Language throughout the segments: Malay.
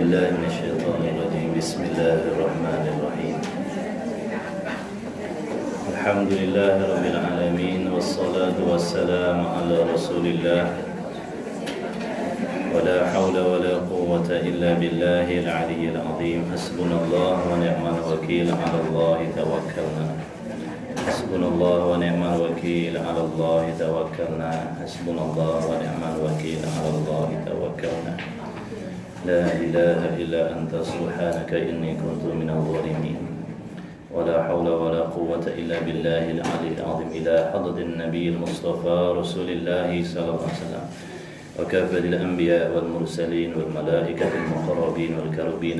بالله من الشيطان الرجيم بسم الله الرحمن الرحيم الحمد لله رب العالمين والصلاة والسلام على رسول الله ولا حول ولا قوة إلا بالله العلي العظيم حسبنا الله ونعم الوكيل على الله توكلنا حسبنا الله ونعم الوكيل على الله توكلنا حسبنا الله ونعم الوكيل على الله توكلنا لا إله إلا أنت سبحانك إني كنت من الظالمين ولا حول ولا قوة إلا بالله العلي العظيم إلى حضرة النبي المصطفى رسول الله صلى الله عليه وسلم وكافة الأنبياء والمرسلين والملائكة المقربين والكربين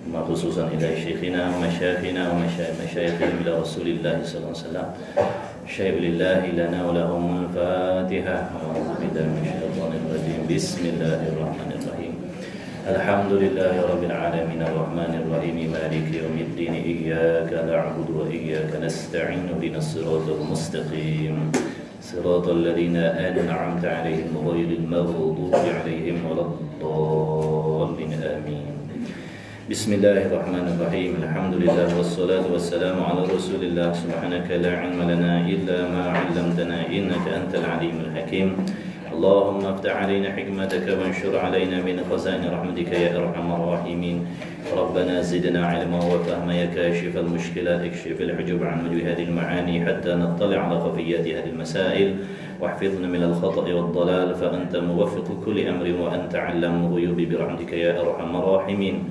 ثم خصوصا إلى شيخنا ومشايخنا ومشايخهم إلى رسول الله صلى الله عليه وسلم شيء لله لنا ولهم الفاتحة أعوذ بالله من الشيطان الرجيم بسم الله الرحمن الرحيم الحمد لله رب العالمين الرحمن الرحيم مالك يوم الدين إياك نعبد وإياك نستعين اهدنا الصراط المستقيم صراط الذين أنعمت عليهم غير المغضوب عليهم ولا الضالين آمين بسم الله الرحمن الرحيم الحمد لله والصلاة والسلام على رسول الله سبحانك لا علم لنا إلا ما علمتنا إنك أنت العليم الحكيم اللهم افتح علينا حكمتك وانشر علينا من خزائن رحمتك يا أرحم الراحمين ربنا زدنا علما وفهما يا كاشف المشكلات اكشف الحجب عن وجه هذه المعاني حتى نطلع على خفيات هذه المسائل واحفظنا من الخطأ والضلال فأنت موفق كل أمر وأنت علام الغيوب برحمتك يا أرحم الراحمين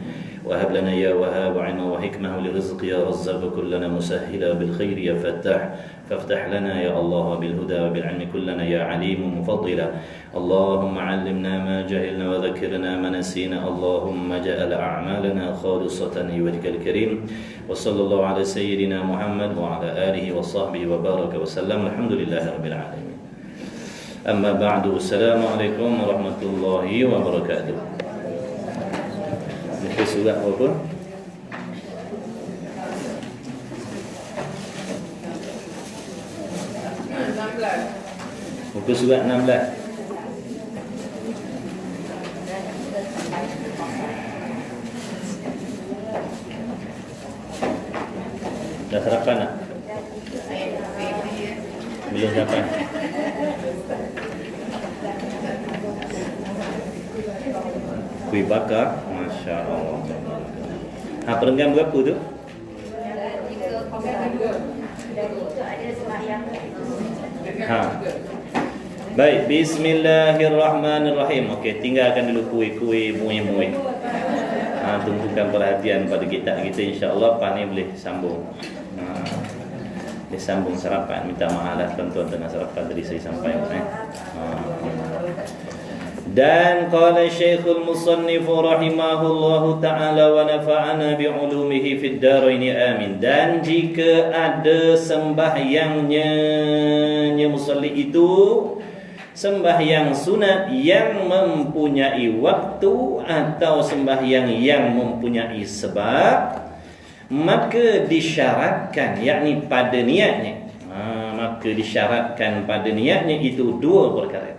وهب لنا يا وهاب علما وحكمة لرزق يا رزاق كلنا مسهلا بالخير يا فتاح فافتح لنا يا الله بالهدى وبالعلم كلنا يا عليم مفضلا اللهم علمنا ما جهلنا وذكرنا ما نسينا اللهم اجعل أعمالنا خالصة لوجهك الكريم وصلى الله على سيدنا محمد وعلى آله وصحبه وبارك وسلم الحمد لله رب العالمين أما بعد السلام عليكم ورحمة الله وبركاته. Muka surat apa? Muka surat 16. Dah sarapan tak? Belum sarapan. Kuih bakar, Masya Allah. Perenggan berapa tu? Baik, bismillahirrahmanirrahim. Okey, tinggalkan dulu kuih-kuih, muih-muih. Tumpukan perhatian pada kita insya-Allah lepas ni boleh sambung. Boleh sambung sarapan. Minta maaf lah tuan-tuan tengah sarapan tadi saya sampai Dan qala Syekhul Musannif rahimahullahu ta'ala wa nafa'ana bi'ulumihi fid dharain amin. Dan jika ada sembahyangnya musalli itu sembahyang sunat yang mempunyai waktu atau sembahyang yang mempunyai sebab, maka disyaratkan yakni pada niatnya. Maka disyaratkan pada niatnya itu dua perkara.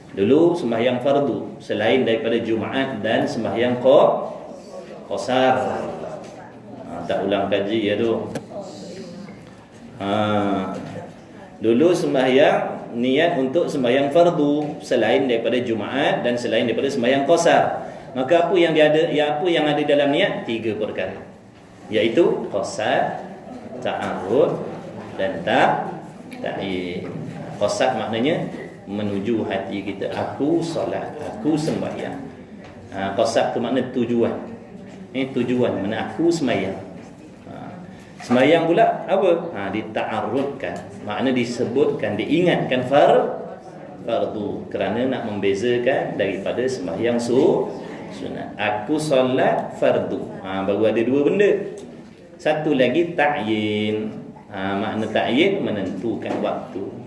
Dulu sembahyang fardu selain daripada Jumaat dan sembahyang qasar. Tak ulang kaji ya tu. Dulu sembahyang niat untuk sembahyang fardu selain daripada Jumaat dan selain daripada sembahyang qasar. Maka apa yang ada dalam niat? Tiga perkara. Iaitu qasar, ta'arud dan ta'yin. Qasar maknanya menuju hati kita, aku solat, aku sembahyang. Qasad tu makna tujuan. Ini tujuan mana aku sembahyang. Sembahyang pula apa? Dita'arudkan. Makna disebutkan, diingatkan fardu kerana nak membezakan daripada sembahyang sunat. Aku solat fardu. Baru ada dua benda. Satu lagi ta'yin. Makna ta'yin menentukan waktu.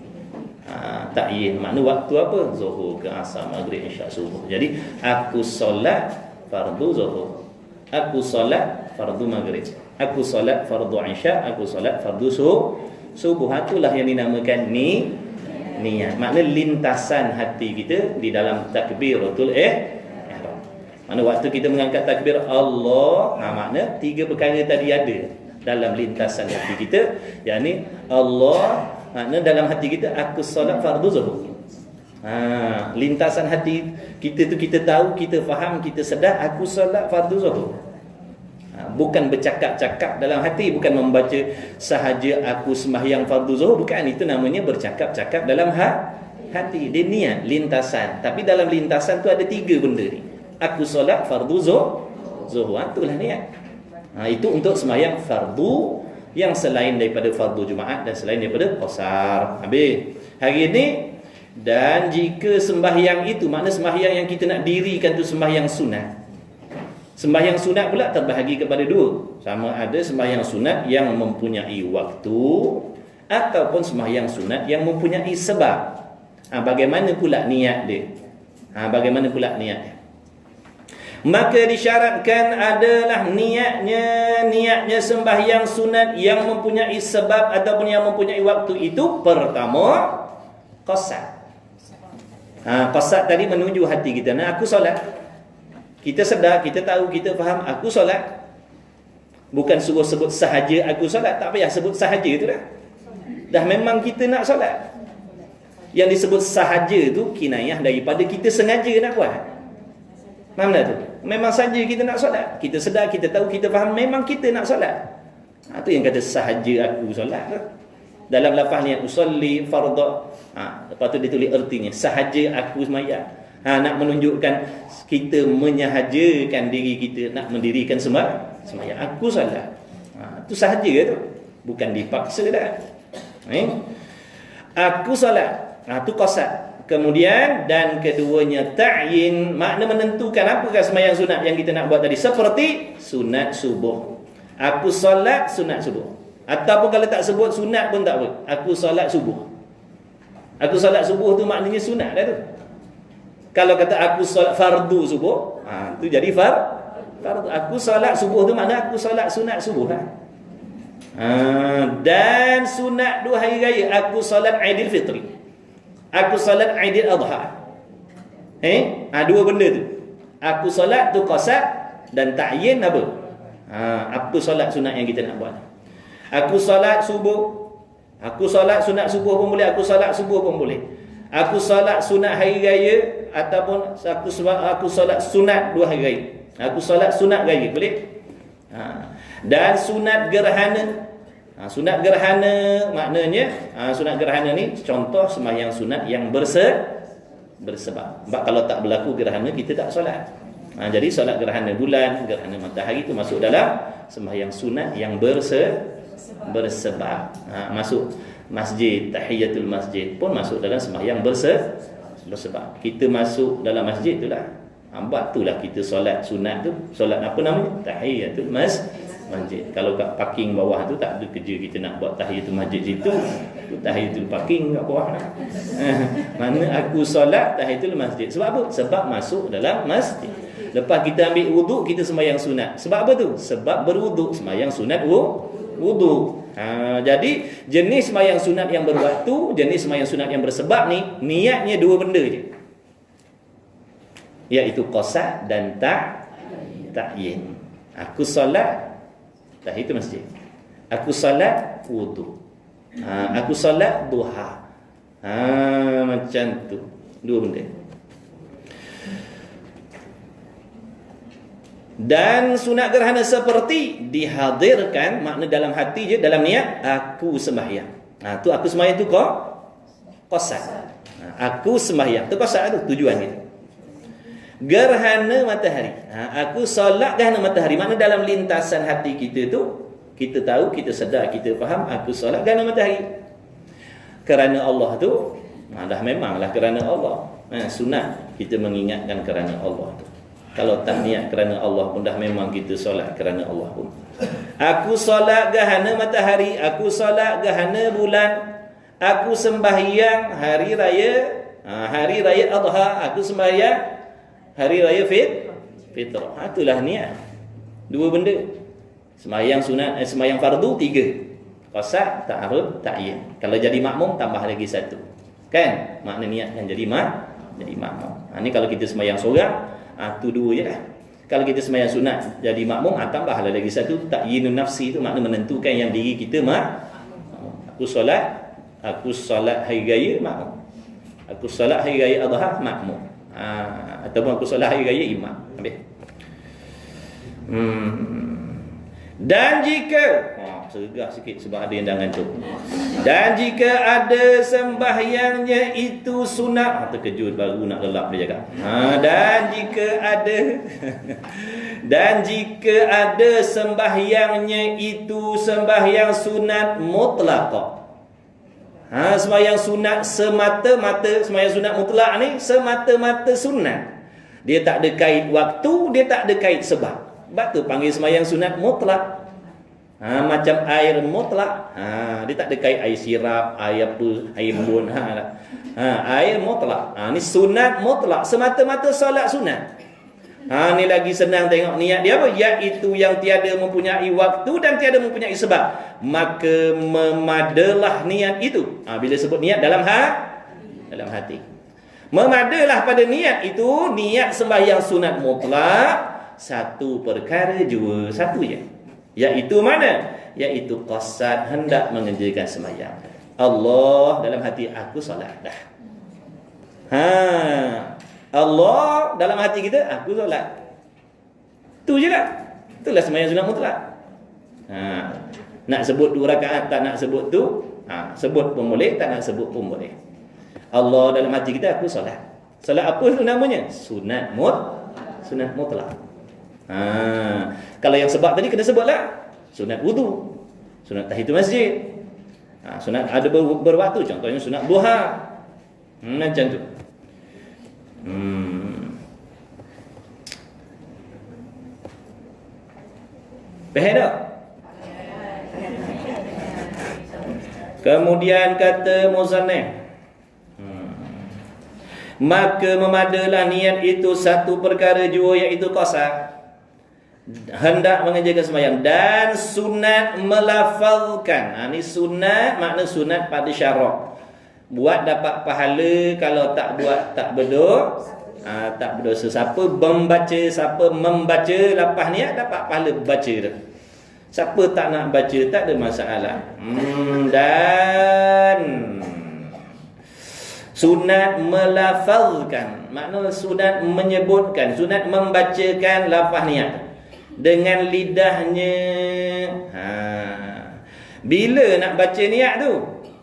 Ta'yin makna waktu apa? Zuhur ke asar, maghrib, isyak, subuh. Jadi aku solat fardu zuhur, aku solat fardu maghrib, aku solat fardu isyak, aku solat fardu subuh. Itulah yang dinamakan niat. Makna lintasan hati kita di dalam takbiratul ihram. Mana waktu kita mengangkat takbir Allah, makna tiga perkara tadi ada dalam lintasan hati kita. Yakni Allah, makna dalam hati kita aku solat fardu zuhur. Lintasan hati kita tu kita tahu, kita faham, kita sedar aku solat fardu zuhur. Bukan bercakap-cakap dalam hati, bukan membaca sahaja aku sembahyang fardu zuhur, bukan. Itu namanya bercakap-cakap dalam hati. Dia niat lintasan. Tapi dalam lintasan tu ada tiga benda ni. Aku solat fardu zuhur, itulah niat. Itu untuk sembahyang fardu yang selain daripada fardu Jumaat dan selain daripada qasar. Habis. Hari ini, dan jika sembahyang itu, makna sembahyang yang kita nak dirikan tu sembahyang sunat. Sembahyang sunat pula terbahagi kepada dua. Sama ada sembahyang sunat yang mempunyai waktu ataupun sembahyang sunat yang mempunyai sebab. Bagaimana pula niat dia? Bagaimana pula niat dia? Maka disyaratkan adalah niatnya sembahyang sunat yang mempunyai sebab ataupun yang mempunyai waktu itu. Pertama, qasad. Qasad tadi menuju hati kita. Aku solat. Kita sedar, kita tahu, kita faham aku solat. Bukan suruh sebut sahaja aku solat, tak payah sebut sahaja tu dah. Dah memang kita nak solat. Yang disebut sahaja tu kinayah daripada kita sengaja nak buat. Faham tak tu? Memang saja kita nak solat. Kita sedar, kita tahu, kita faham, memang kita nak solat. Itu yang kata sahaja aku solat tu. Dalam lafaz niat usolli fardhu. Lepas tu ditulis ertinya sahaja aku sembahyang. Nak menunjukkan kita menyahajakan diri kita nak mendirikan sembahyang. Aku salat. Itu sahaja tu. Bukan dipaksa dah. Aku salat. Itu qasad. Kemudian dan keduanya ta'yin, makna menentukan apakah sembahyang sunat yang kita nak buat tadi. Seperti sunat subuh. Aku solat sunat subuh. Ataupun kalau tak sebut sunat pun tak apa. Aku solat subuh. Aku solat subuh tu maknanya sunat dah tu. Kalau kata aku solat fardu subuh, tu jadi fardu. Aku solat subuh tu makna aku solat sunat subuh lah. Dan sunat 2 hari raya, aku solat Aidil Fitri. Aku solat Aidil Adha. Dua benda tu. Aku solat tu qasad dan ta'yin apa? Apa solat sunat yang kita nak buat. Aku solat subuh. Aku solat sunat subuh pun boleh, aku solat subuh pun boleh. Aku solat sunat hari raya ataupun aku solat sunat 2 hari raya. Aku solat sunat raya, boleh? Dan sunat gerhana. Sunat gerhana maknanya sunat gerhana ni contoh sembahyang sunat yang bersebab. Sebab kalau tak berlaku gerhana kita tak solat. Jadi solat gerhana bulan, gerhana matahari itu masuk dalam sembahyang sunat yang bersebab. Masuk masjid, tahiyatul masjid pun masuk dalam sembahyang bersebab. Kita masuk dalam masjid itulah. Itulah kita solat sunat tu. Solat apa namanya? Tahiyatul masjid. Kalau kat parking bawah tu tak ada kerja kita nak buat tahiyatul masjid situ. Tu tahiyatul parking kat bawah lah. Mana aku solat tahiyatul masjid. Sebab apa? Sebab masuk dalam masjid. Lepas kita ambil wuduk, kita sembahyang sunat. Sebab apa tu? Sebab berwuduk. Sembahyang sunat wuduk. Jadi jenis sembahyang sunat yang berwaktu, jenis sembahyang sunat yang bersebab ni niatnya 2 benda je, iaitu qasad dan ta'yin. Aku solat tahiyatul masjid. Aku solat wudu. Aku solat duha. Macam tu. 2 benda. Dan sunat gerhana seperti dihadirkan, makna dalam hati je, dalam niat aku sembahyang. Tu aku sembahyang tu qasad. Aku sembahyang tu qasad tu tujuan dia. Gerhana matahari. Aku solat gerhana matahari, makna dalam lintasan hati kita tu kita tahu, kita sedar, kita faham aku solat gerhana matahari. Kerana Allah tu dah memanglah kerana Allah. Sunat kita mengingatkan kerana Allah tu. Kalau tak niat kerana Allah pun dah memang kita solat kerana Allah pun. Aku solat gerhana matahari, aku solat gerhana bulan, aku sembahyang hari raya Adha, aku sembahyang hari raya Fitrah. Itulah niat. 2 benda. Sembahyang sunat, sembahyang fardu 3. Qasad, ta'arud, ta'yin. Kalau jadi makmum tambah lagi 1. Kan? Makna niatkan jadi makmum. Ni kalau kita sembahyang seorang, tu dua je dah. Kalau kita sembahyang sunat jadi makmum, tambahlah lagi satu, takyinun nafsi, tu makna menentukan yang diri kita aku solat hari raya makmum. Aku solat hari raya Adha makmum. Ataupun aku solat hari raya imam. Habis. Dan jika sergah sikit sebab ada yang dah ngantuk. Dan jika ada sembahyangnya itu sunat, terkejut baru nak lelap dia cakap. Dan jika ada sembahyangnya itu sembahyang sunat mutlaqah. Sembahyang sunat semata-mata, sembahyang sunat mutlak ni semata-mata sunat. Dia tak ada kait waktu, dia tak ada kait sebab. Sebab tu panggil sembahyang sunat mutlak. Macam air mutlak. Dia tak ada kait air sirap, air apa, air embun. Air mutlak. Ni sunat mutlak, semata-mata solat sunat. Ni lagi senang tengok niat dia apa? Iaitu yang tiada mempunyai waktu dan tiada mempunyai sebab. Maka memadalah niat itu. Bila sebut niat dalam hati. Memadalah pada niat itu, niat sembahyang sunat mutlak, satu perkara jua, satu je. Iaitu mana? Iaitu qasad, hendak mengerjakan sembahyang. Allah dalam hati aku solat dah. Allah dalam hati kita aku solat. Tu je lah. Itulah sembahyang sunat mutlak. Nak sebut 2 rakaat, tak nak sebut tu, sebut pun boleh, tak nak sebut pun boleh. Allah dalam hati kita aku solat. Solat apa tu namanya? Sunat mutlak. Kalau yang sebab tadi kena sebutlah. Sunat wudu, sunat tahiyatul masjid, sunat ada berwaktu, contohnya sunat duha. Macam tu. Faham tak? Kemudian kata Muzannif, maka memadalah niat itu satu perkara jua, iaitu qasad, hendak mengerjakan sembahyang, dan sunat melafazkan. Ni sunat, makna sunat pada syarak. Buat dapat pahala, kalau tak buat tak berdosa. Tak berdosa. Siapa membaca lepas niat dapat pahala baca dah. Siapa tak nak baca tak ada masalah. Dan sunat melafazkan, makna sunat menyebutkan, sunat membacakan lafaz niat dengan lidahnya. Bila nak baca niat tu?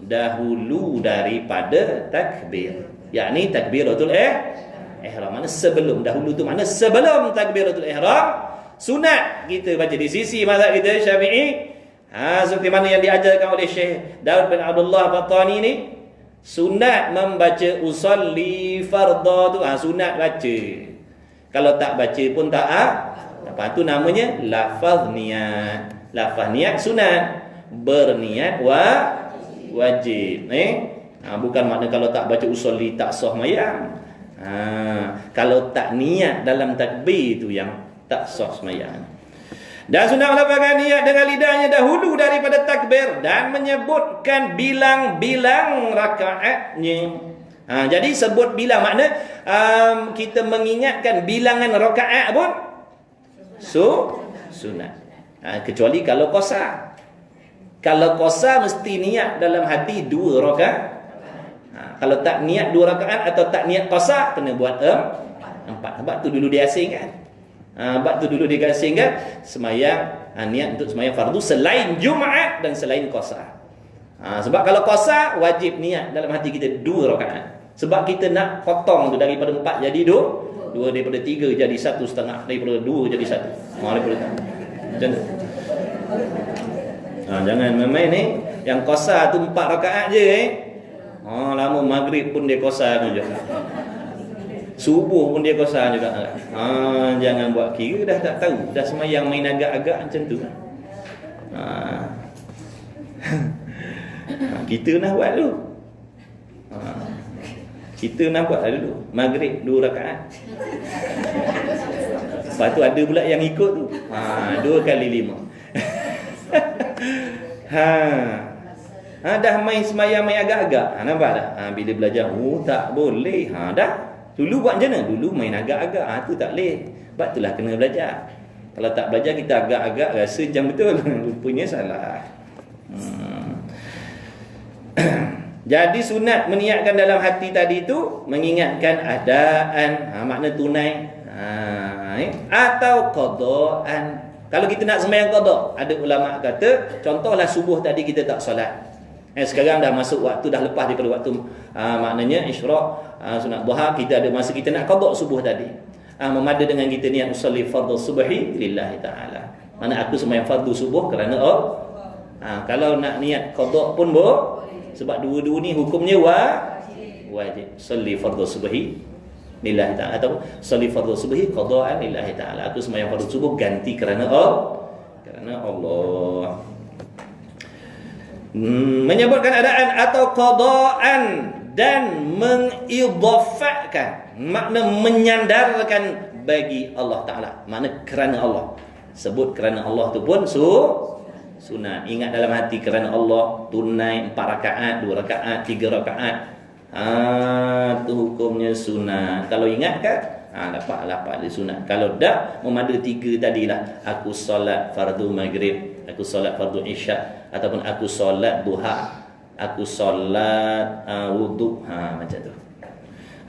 Dahulu daripada takbir, yakni takbiratul ihram. Mana sebelum, dahulu tu mana sebelum takbiratul ihram. Sunat kita baca di sisi mazhab kita Syafi'i, seperti mana yang diajarkan oleh Syekh Daud bin Abdullah Battani ni, sunat membaca usolli fardha tu, sunat baca. Kalau tak baca pun tak apa, tu namanya lafaz niat. Lafaz niat sunat, berniat wajib. Bukan makna kalau tak baca usolli tak sah mayang. Kalau tak niat dalam takbir tu yang tak sah sembahyang. Dan sunat melafazkan niat dengan lidahnya dahulu daripada takbir dan menyebutkan bilang-bilang rakaatnya. Jadi sebut bilang makna kita mengingatkan bilangan rakaat pun sunat. Kecuali kalau qasar. Kalau qasar mesti niat dalam hati 2 rakaat. Kalau tak niat 2 rakaat atau tak niat qasar, kena buat 4. Sebab tu dulu diasingkan. Semayang niat untuk semayang fardu selain Jumaat dan selain qasar. Sebab kalau qasar wajib niat dalam hati kita 2 rakaat. Sebab kita nak potong tu daripada 4 jadi 2, daripada 3 jadi 1,5, daripada 2 jadi 1. Macam tu. Jangan main-main ni. Yang qasar tu 4 rakaat je lama maghrib pun dia qasar tu je. Subuh pun dia qasar juga. Jangan buat kira dah tak tahu, dah semayang main agak-agak macam tu. Kita nak buat dulu. Kita nak buat dulu. Maghrib 2 rakaat. Lepas tu ada pula yang ikut tu. 2 kali 5. Dah main semayang main agak-agak. Nampak tak? Bila belajar, tak boleh. Dah. Dulu buat macam mana? Dulu main agak-agak. Tu tak boleh. Sebab itulah kena belajar. Kalau tak belajar kita agak-agak rasa macam betul. Rupanya salah. Jadi sunat meniatkan dalam hati tadi tu mengingatkan adaan, makna tunai, atau qadaan. Kalau kita nak sembahyang qada, ada ulama kata contohlah subuh tadi kita tak solat. Sekarang dah masuk waktu, dah lepas daripada waktu maknanya isyraq, sunat duha, kita ada masa kita nak qada subuh tadi. Memada dengan kita niat usolli fardhu subhi lillahi taala. Mana aku sembahyang fardu subuh kerana kalau nak niat qada pun sebab dua-dua ni hukumnya wajib. Solli fardhu subhi lillahi ta'ala atau solli fardhu subhi qada'an lillahi ta'ala. Aku sembahyang fardu subuh ganti kerana Allah. Menyebutkan adaan atau qada'an dan mengidhafatkan, makna menyandarkan bagi Allah Ta'ala, makna kerana Allah. Sebut kerana Allah tu pun sunat. Ingat dalam hati kerana Allah, tunai 4 rakaat, 2 rakaat, 3 rakaat. Tu hukumnya sunat. Kalau ingat kan, dapat dia sunat. Kalau dah memada 3 tadilah, aku solat fardu maghrib, aku solat fardu isyak, ataupun aku solat duha, aku solat wuduk, macam tu.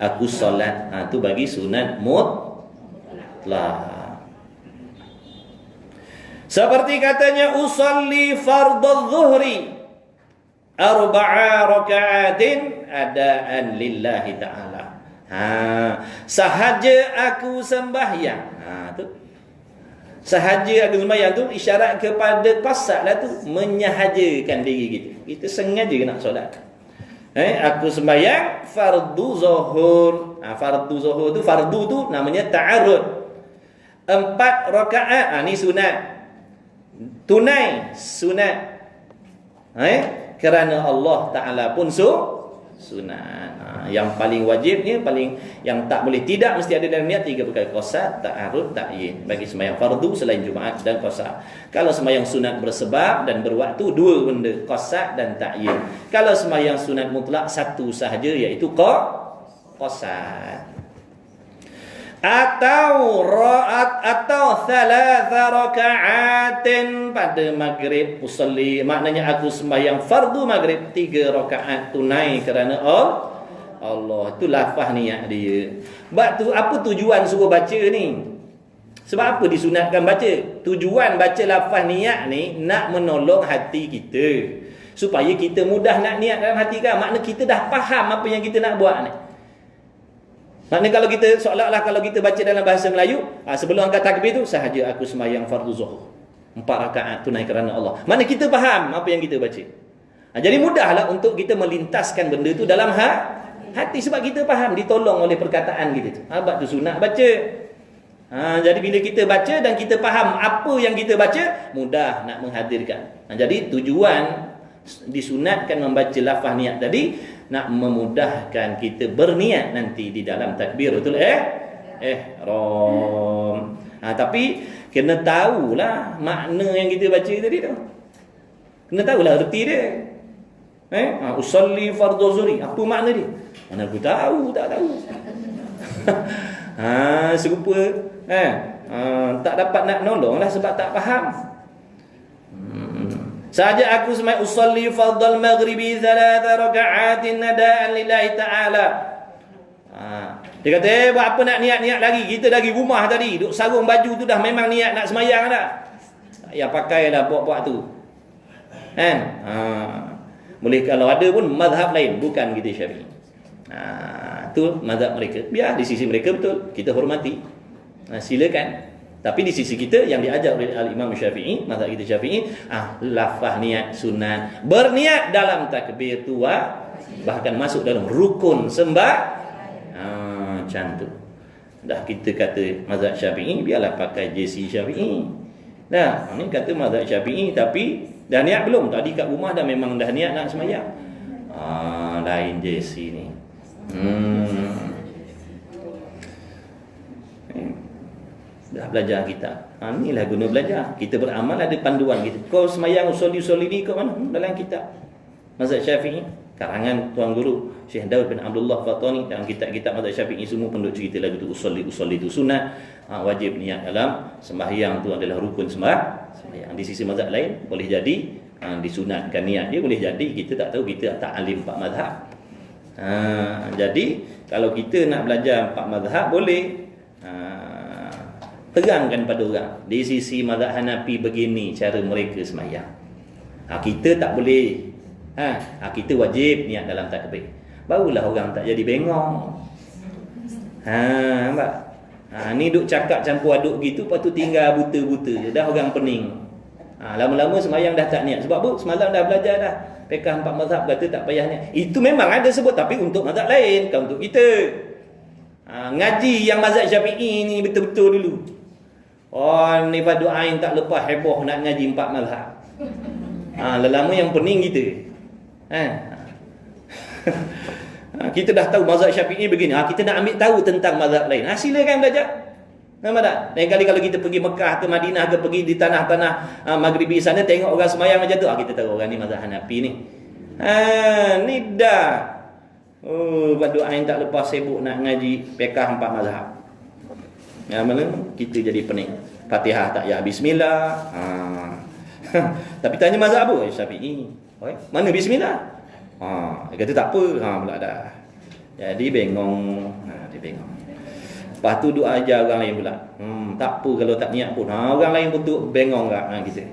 Aku solat, tu bagi sunat mutlak. Seperti katanya usolli fardhu zuhri 4 rakaatin adaan lillahi ta'ala. Sahaja aku sembahyang. Tu. Sahaja aku sembahyang tu isyarat kepada qasad lah tu, menyahajakan diri kita. Kita sengaja nak solat. Aku sembahyang fardu zuhur. Fardu zuhur tu, fardu tu namanya ta'arud. 4 rakaat, ni sunat. Tunai sunat. Kerana Allah Ta'ala pun sunat. Yang paling wajibnya, yang tak boleh tidak mesti ada dalam niat 3 perkara: qasad, ta'arud, ta'yin. Bagi sembahyang fardu selain Jumaat dan qasad. Kalau sembahyang sunat bersebab dan berwaktu, 2 benda, qasad dan ta'yin. Kalau sembahyang sunat mutlak 1 sahaja, iaitu qasad. Atau 3 rakaatin pada maghrib usolli, maknanya aku sembahyang fardu maghrib 3 rakaat tunai kerana Allah. Itu lafaz niat dia. Sebab tu apa tujuan suruh baca ni? Sebab apa disunatkan baca? Tujuan baca lafaz niat ni nak menolong hati kita, supaya kita mudah nak niat dalam hati kan. Makna kita dah faham apa yang kita nak buat ni. Maknanya kalau kita seolah-olah kalau kita baca dalam bahasa Melayu, sebelum angkat takbir tu, sahaja aku sembahyang fardu zuhur 4 rakaat tunai kerana Allah. Maknanya kita faham apa yang kita baca. Jadi mudahlah untuk kita melintaskan benda tu dalam hati, sebab kita faham, ditolong oleh perkataan kita tu. Sebab tu sunat baca. Jadi bila kita baca dan kita faham apa yang kita baca, mudah nak menghadirkan. Jadi tujuan disunatkan membaca lafaz niat tadi, nak memudahkan kita berniat nanti di dalam takbiratul ihram. Tapi kena tahulah makna yang kita baca tadi tu. Kena tahulah erti dia. Usolli fardhu zuhri, apa makna dia? Mana aku tahu, tak tahu. Serupa tak dapat nak nolonglah sebab tak faham. Saja aku semai usolli fardhal maghribi 3 rakaatin nadaan lillahi ta'ala. Dia kata, buat apa nak niat-niat lagi? Kita dari rumah tadi, duk sarung baju tu dah memang niat nak semayang dah. Ya pakailah puak-puak tu. Boleh kalau ada pun mazhab lain, bukan kita Syafi'i. Tu mazhab mereka. Biar di sisi mereka betul, kita hormati. Silakan. Tapi di sisi kita yang diajar oleh Al-Imam Syafi'i, mazhab kita Syafi'i, lafaz niat sunat. Berniat dalam takbir tu bahkan masuk dalam rukun macam tu. Dah kita kata mazhab Syafi'i, biarlah pakai jersey Syafi'i. Nah, ni kata mazhab Syafi'i tapi dah niat belum? Tadi kat rumah dah memang dah niat nak sembahyang. Lain jersey ni. Dah belajar kita. Inilah guna belajar. Kita beramal ada panduan kita. Kau semayang usolli ni kat mana? Dalam kitab. mazhab Syafi'i, karangan tuan guru Syekh Daud bin Abdullah Fatani dalam kitab-kitab mazhab Syafi'i semua pun duk cerita lagu tu usolli itu sunat, wajib niat dalam sembahyang tu adalah rukun sembahyang. Di sisi mazhab lain boleh jadi disunatkan niat dia, boleh jadi kita tak tahu, kita tak alim empat mazhab. Jadi kalau kita nak belajar empat mazhab boleh terangkan pada orang. Di sisi mazhab Hanafi begini cara mereka sembahyang. Kita tak boleh. Kita wajib niat dalam takbir. Barulah orang tak jadi bengong. Nampak? Ni duk cakap campur aduk gitu, lepas tu tinggal buta-buta je. Dah orang pening. Lama-lama sembahyang dah tak niat. Sebab apa? Semalam dah belajar dah. Fiqh empat mazhab kata tak payah niat. Itu memang ada sebut, tapi untuk mazhab lain, bukan untuk kita. Ngaji yang mazhab Syafi'i ni betul-betul dulu. Ni fardu ain tak lepas heboh nak ngaji empat mazhab. Lama yang pening kita. Kita dah tahu mazhab Syafi'i begini. Kita nak ambil tahu tentang mazhab lain. Silakan belajar. Nampak tak? Lain kali kalau kita pergi Mekah ke Madinah ke pergi di tanah-tanah Maghribi sana, tengok orang sembahyang macam tu, kita tahu orang ni mazhab Hanafi ni. Ni dah. Fardu ain tak lepas sibuk nak ngaji fiqh empat mazhab. Mana kita jadi pening. Fatihah tak ya bismillah. Tapi tanya mazhab apa? Syafi'i. Mana bismillah? Dia kata tak apa. Pula dah. Jadi bengong. Dia bengong. Lepas tu duk ajar orang lain pula. Tak apa kalau tak niat pun. Orang lain pun tu bengong kat kita.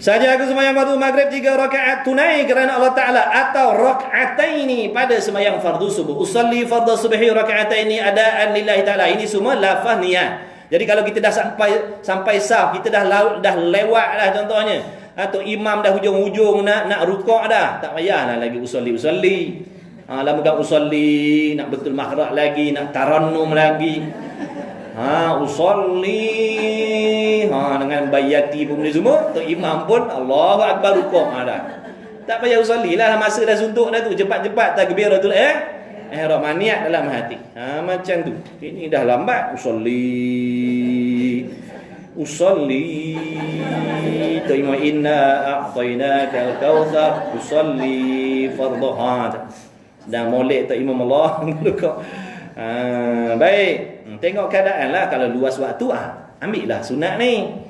Saja aku sembahyang fardu maghrib 3 rakaat tunai kerana Allah Ta'ala, atau raka'ataini pada sembahyang fardu subuh. Usalli fardu subhi raka'ataini adaan lillahi ta'ala. Ini semua lafaz niat. Jadi kalau kita dah sampai saf, kita dah lewat dah contohnya, atau imam dah hujung-hujung nak rukuk dah, tak payahlah lagi usalli. Lama kan usalli, nak betul mahrak lagi, nak tarannum lagi. Usalli dengan bayati pun boleh semua. Tu imam pun Allahu Akbar rukuk dah. Tak payah usalli lah, masa dah suntuk dah tu, cepat-cepat takbiratul ihram, niat dalam hati. Macam tu. Ini dah lambat. Usalli Taima inna a'tainaka al-kautsar usalli fardhu. Sedang molek tak imam Allah. Baik, tengok keadaan lah. Kalau luas waktu, ambil lah sunat ni.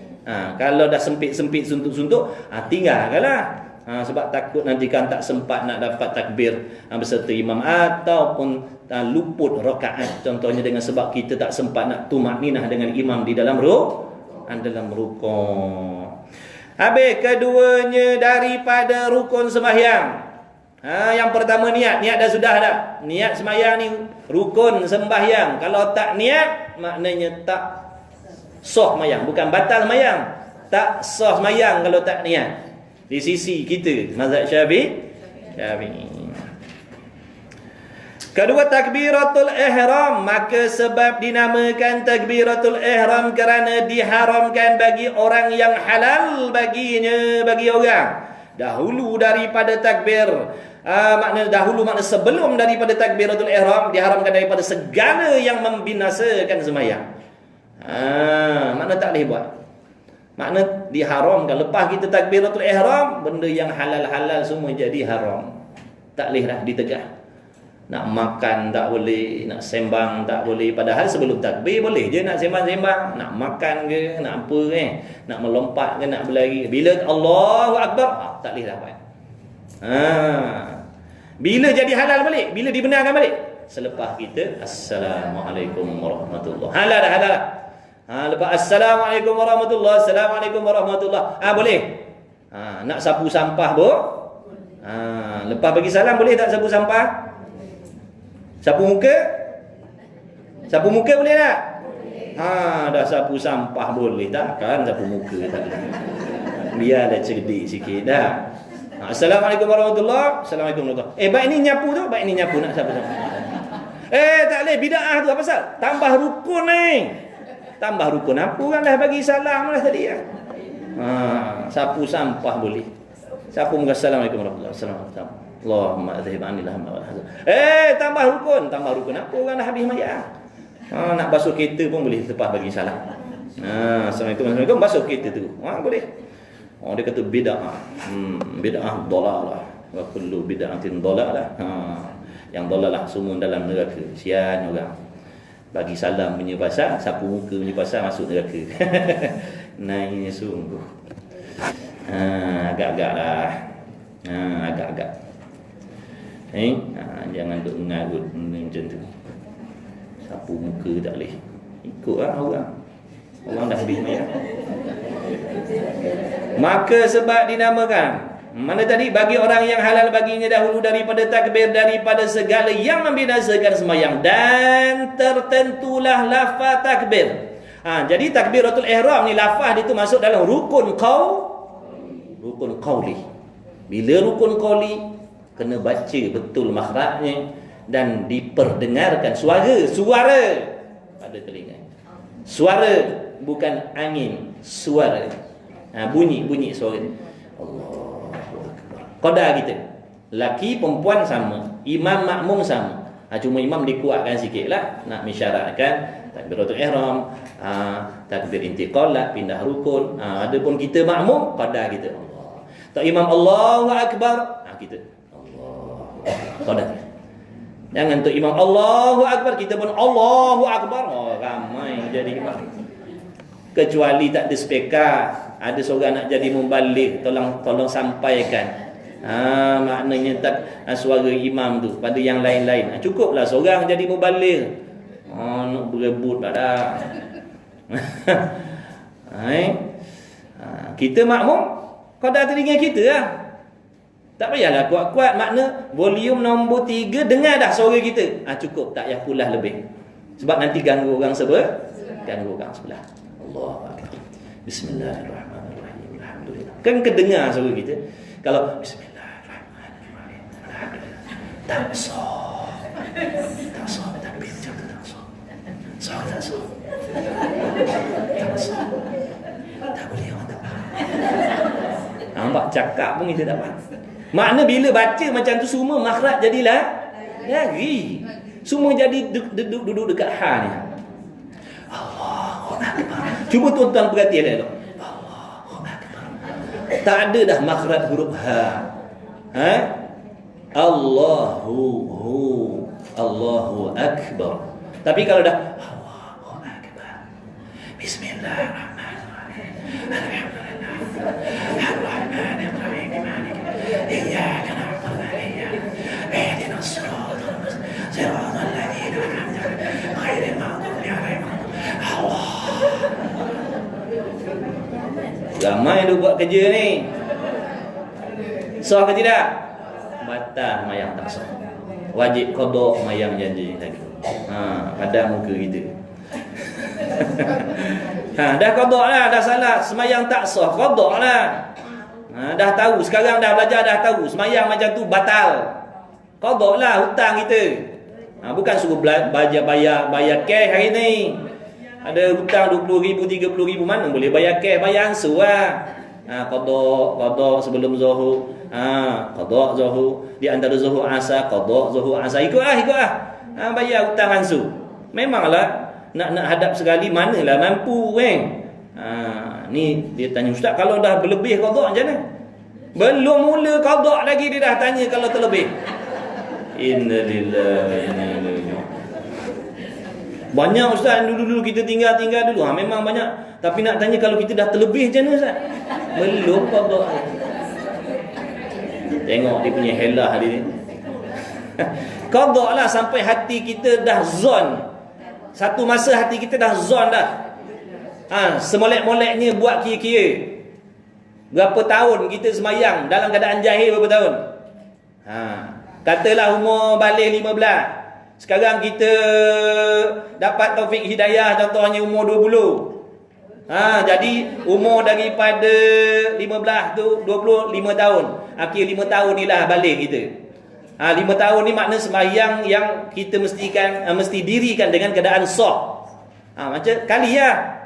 Kalau dah sempit-sempit, suntuk-suntuk, tinggalkan lah. Sebab takut nanti kan tak sempat nak dapat takbir beserta imam, ataupun luput rakaat. Contohnya dengan sebab kita tak sempat nak tumakninah dengan imam di dalam rukun. Habis keduanya daripada rukun sembahyang. Yang pertama niat dah sudah dah. Niat sembahyang ni rukun sembahyang. Kalau tak niat, maknanya tak sah sembahyang. Bukan batal sembahyang, tak sah sembahyang kalau tak niat. Di sisi kita mazhab Syafi'i. Kedua, takbiratul ihram. Maka sebab dinamakan takbiratul ihram kerana diharamkan bagi orang yang halal baginya, bagi orang dahulu daripada takbir. Makna sebelum daripada takbiratul ihram, diharamkan daripada segala yang membinasakan sembahyang. Makna tak boleh buat. Makna diharamkan. Lepas kita takbiratul ihram, benda yang halal-halal semua jadi haram. Tak boleh dah ditegah. Nak makan tak boleh, nak sembang tak boleh. Padahal sebelum takbir boleh je nak sembang-sembang, nak makan ke, nak apa nak melompat ke, nak berlari. Bila Allahu Akbar, tak boleh dah buat. Bila jadi halal balik? Bila dibenarkan balik? Selepas kita Assalamualaikum warahmatullahi. Halal dah. Lepas Assalamualaikum warahmatullahi, Assalamualaikum warahmatullahi, boleh. Nak sapu sampah lepas bagi salam boleh tak sapu sampah? Sapu muka? Sapu muka boleh tak? Dah sapu sampah boleh. Takkan sapu muka tak boleh. Biarlah cerdik sikit dah. Assalamualaikum warahmatullahi. Assalamualaikum warahmatullahi. Baik ni nyapu tu, baik ni nyapu nak sapu-sapu. Tak boleh, bid'ah tu apa pasal? Tambah rukun ni. Tambah rukun apa kan dah bagi salam lah tadi ya. Sapu sampah boleh. Sapu muka Assalamualaikum warahmatullahi wabarakatuh. Allahumma adhib anil hamma wal hazan. Tambah rukun apa orang dah habis mayat. Nak basuh kereta pun boleh lepas bagi salam. Assalamualaikum basuh kereta tu. Boleh. Oh, dia kata bid'ah. Bid'ah dalalah. Wa kullu bid'atin dalalah. Yang dalalah semua dalam neraka. Sian orang. Bagi salam punya pasal, sapu muka punya pasal masuk neraka. Naiknya sungguh. Agak-agak lah. Agak-agak. Jangan duk mengarut macam tu. Sapu muka tak boleh. Ikutlah orang. Orang dah habis mayat. Maka sebab dinamakan, mana tadi, bagi orang yang halal baginya dahulu daripada takbir, daripada segala yang membinasakan sembahyang, dan tertentulah lafaz takbir. Jadi takbiratul ihram ni lafaz itu masuk dalam rukun qauli. Bila rukun qauli, kena baca betul makhrajnya dan diperdengarkan suara pada telinga. Suara, bukan angin, suara. Bunyi suara. Allahu Akbar. Qadar kita. Laki perempuan sama, imam makmum sama. Cuma imam dikuatkan sikitlah nak mensyaratkan takbiratul ihram, takbir intiqal lah, pindah rukun. Adapun kita makmum, qadar kita Allah. Tak imam Allahu Akbar, kita Allahu Akbar. Qadar. Jangan tu imam Allahu Akbar, kita pun Allahu Akbar. Ramai jadi imam. Kecuali tak ada speaker, ada seorang nak jadi mubalik, tolong sampaikan. Maknanya tak suara imam tu pada yang lain-lain. Cukuplah seorang jadi mubalik. Nak berebut tak dah. Kita makmum, qadar telinga kita lah. Tak payahlah kuat-kuat, makna volume nombor 3 dengar dah suara kita. Cukup, tak payah pula lebih. Sebab nanti ganggu orang sebelah. Allahu Akbar. Bismillahirrahmanirrahim. Alhamdulillah. Kan kedengar suara kita. Kalau Bismillahirrahmanirrahim. Alhamdulillah. Tak sah. Takbir macam tu tak sah. Tak sah. Tak boleh orang tak faham. Nampak cakap pun kita tak faham. Makna bila baca macam tu semua makhraj jadilah lari. Semua jadi duduk dekat ha ni. Allahu Akbar. Cuba tuan-tuan perhatikan elok. Allahu Akbar. Tak ada dah makhraj huruf ha. Allahu Akbar. Tapi kalau dah Allahu Akbar. Bismillahirrahmanirrahim. Alhamdulillah. Ar-Rahmanir-Rahim. Iyyaka na'budu wa iyyaka nasta'in. Ihdinas siratal mustaqim. Siratal ladzina an'amta 'alaihim ghairil maghdubi 'alaihim. Allah. Ramai dia buat kerja ni. Sah ke tidak? Batal mayang tak sah. Wajib qada mayang janji lagi. Pada muka kita. Dah qada lah, dah salah semayang tak sah, qada lah. Dah tahu, sekarang dah belajar, dah tahu semayang macam tu batal. Qada lah hutang kita. Bukan suruh bayar cash hari ni. Ada hutang 20,000, 30,000, mana boleh bayar cash, bayar ansur lah. Qada sebelum zuhur. Qada zuhur, di antara zuhur asar, qada zuhur asar. Ikutlah. Bayar hutang ansur. Memanglah nak hadap sekali manalah mampu kan. Ni dia tanya, ustaz kalau dah berlebih qada macam mana? Belum mula qada lagi dia dah tanya kalau terlebih. Innalillahi wa inna ilaihi raji'un. Banyak ustaz dulu kita tinggal dulu. Memang banyak. Tapi nak tanya kalau kita dah terlebih macam mana ustaz? Belum qada. Tengok dia punya helah dia ni. Qada lah sampai hati kita dah zon. Satu masa hati kita dah zon dah. Semolek-moleknya buat kira-kira. Berapa tahun kita semayang dalam keadaan jahil, berapa tahun? Katalah umur balik 15. Sekarang kita dapat taufik hidayah contohnya umur 20. Jadi umur daripada 15 tu 25 tahun. Akhir 5 tahun ni lah balik kita. 5 tahun ni makna sembahyang yang kita mesti dirikan dengan keadaan sah. Macam kali lah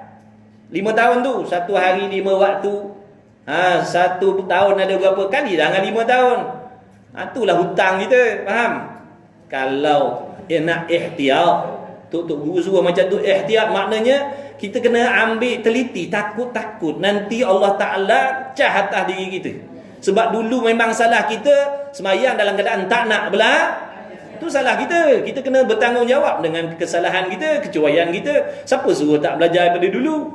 5 tahun tu, satu hari 5 waktu. 1 tahun ada berapa kali dah dengan 5 tahun. Itulah hutang kita, faham? Kalau nak ihtiyat, Tok Guru suruh macam tu, ihtiyat maknanya kita kena ambil teliti, takut-takut nanti Allah Ta'ala cah atas diri kita. Sebab dulu memang salah kita semayang dalam keadaan tak nak tu salah kita. Kita kena bertanggungjawab dengan kesalahan kita, kecuaian kita. Siapa suruh tak belajar daripada dulu?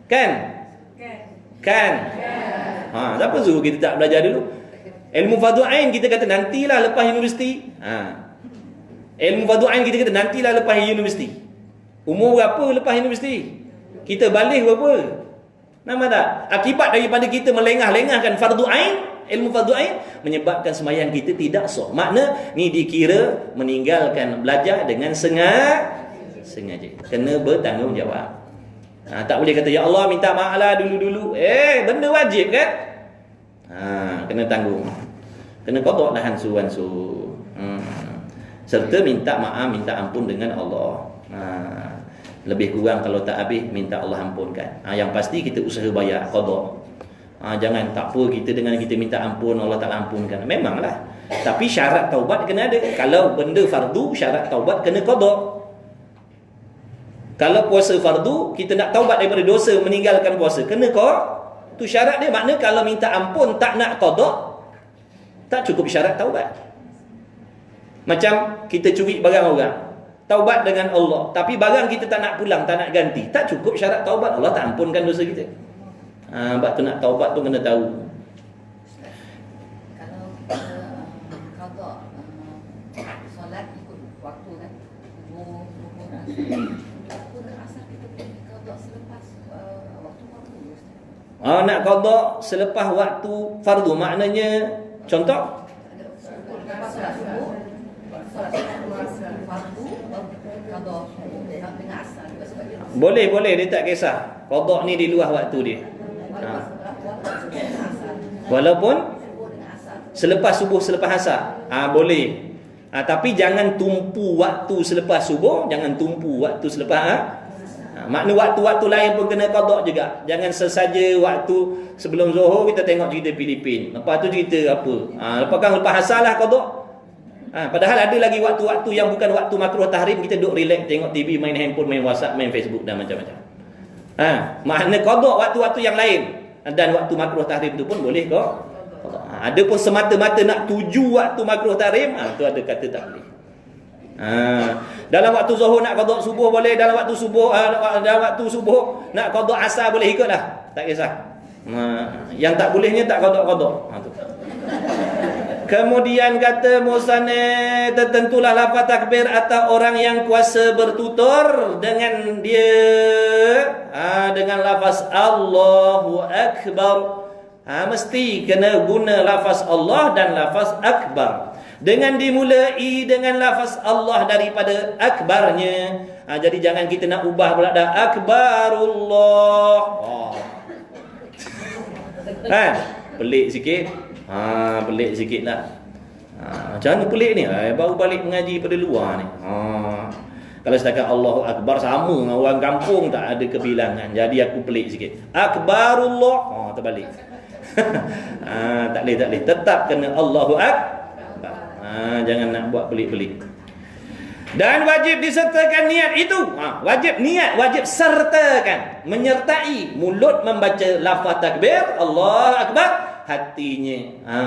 Kan? Siapa suruh kita tak belajar dulu? Ilmu fardu ain kita kata nantilah lepas universiti. Ilmu fardu ain kita kata nantilah lepas universiti. Umur berapa lepas universiti? Kita balik berapa? Nampak tak? Akibat daripada kita melengah-lengahkan fardu ain, ilmu fardu ain, menyebabkan sembahyang kita tidak sah. Makna ni dikira meninggalkan belajar dengan sengaja. Kena bertanggungjawab. Tak boleh kata ya Allah minta maaf lah dulu-dulu. Benda wajib kan? Kena tanggung. Kena qada lah hansu-hansu. Serta minta maaf, minta ampun dengan Allah. Lebih kurang kalau tak habis minta Allah ampunkan. Yang pasti kita usaha bayar qada. Jangan tak apa kita dengan kita minta ampun Allah tak ampunkan. Memanglah. Tapi syarat taubat kena ada. Kalau benda fardu syarat taubat kena qada. Kalau puasa fardu kita nak taubat daripada dosa meninggalkan puasa kena tu syarat dia. Makna kalau minta ampun tak nak qada tak cukup syarat taubat. Macam kita curi barang orang, taubat dengan Allah, tapi barang kita tak nak pulang, tak nak ganti, tak cukup syarat taubat. Allah tak ampunkan dosa kita. Sebab tu nak taubat tu kena tahu. Kalau kita qada solat ikut waktu kan, asar kita qada selepas waktu fardu. Nak qada selepas waktu fardu maknanya contoh boleh dia tak kisah. Qada ni di luar waktu dia. Walaupun selepas subuh, selepas asar. Boleh. Tapi jangan tumpu waktu selepas subuh, jangan tumpu waktu selepas makna waktu-waktu lain pun kena qada juga. Jangan sesaja waktu sebelum Zuhur kita tengok cerita Filipin. Lepas tu cerita apa? Lepas asar lah qada. Padahal ada lagi waktu-waktu yang bukan waktu makruh tahrim, kita duduk relax tengok TV, main handphone, main WhatsApp, main Facebook dan macam-macam. Makna qada waktu-waktu yang lain. Dan waktu makruh tahrim tu pun boleh qada. Ada pun semata-mata nak tuju waktu makruh tahrim, tu ada kata tak boleh. Dalam waktu Zuhur nak qada subuh boleh, dalam waktu subuh nak qada asar boleh, ikutlah, tak kisah. Yang tak bolehnya tak qada. Kemudian kata musannif, tertentulah lafaz takbir atas orang yang kuasa bertutur dengan dia dengan lafaz Allahu Akbar. Mesti kena guna lafaz Allah dan lafaz Akbar. Dengan dimulai dengan lafaz Allah daripada akbarnya. Jadi jangan kita nak ubah pula dah Akbarullah. Pelik sikit. Pelik sikit lah. Macam mana pelik ni? Baru balik mengaji pada luar ni. Kalau setakat Allahu Akbar sama dengan orang kampung tak ada kebilangan. Jadi aku pelik sikit. Akbarullah. Terbalik. Tak boleh. Tetap kena Allahu Akbar. Jangan nak buat pelik-pelik. Dan wajib disertakan niat itu. Wajib sertakan, menyertai mulut membaca lafaz takbir Allahu Akbar, hatinya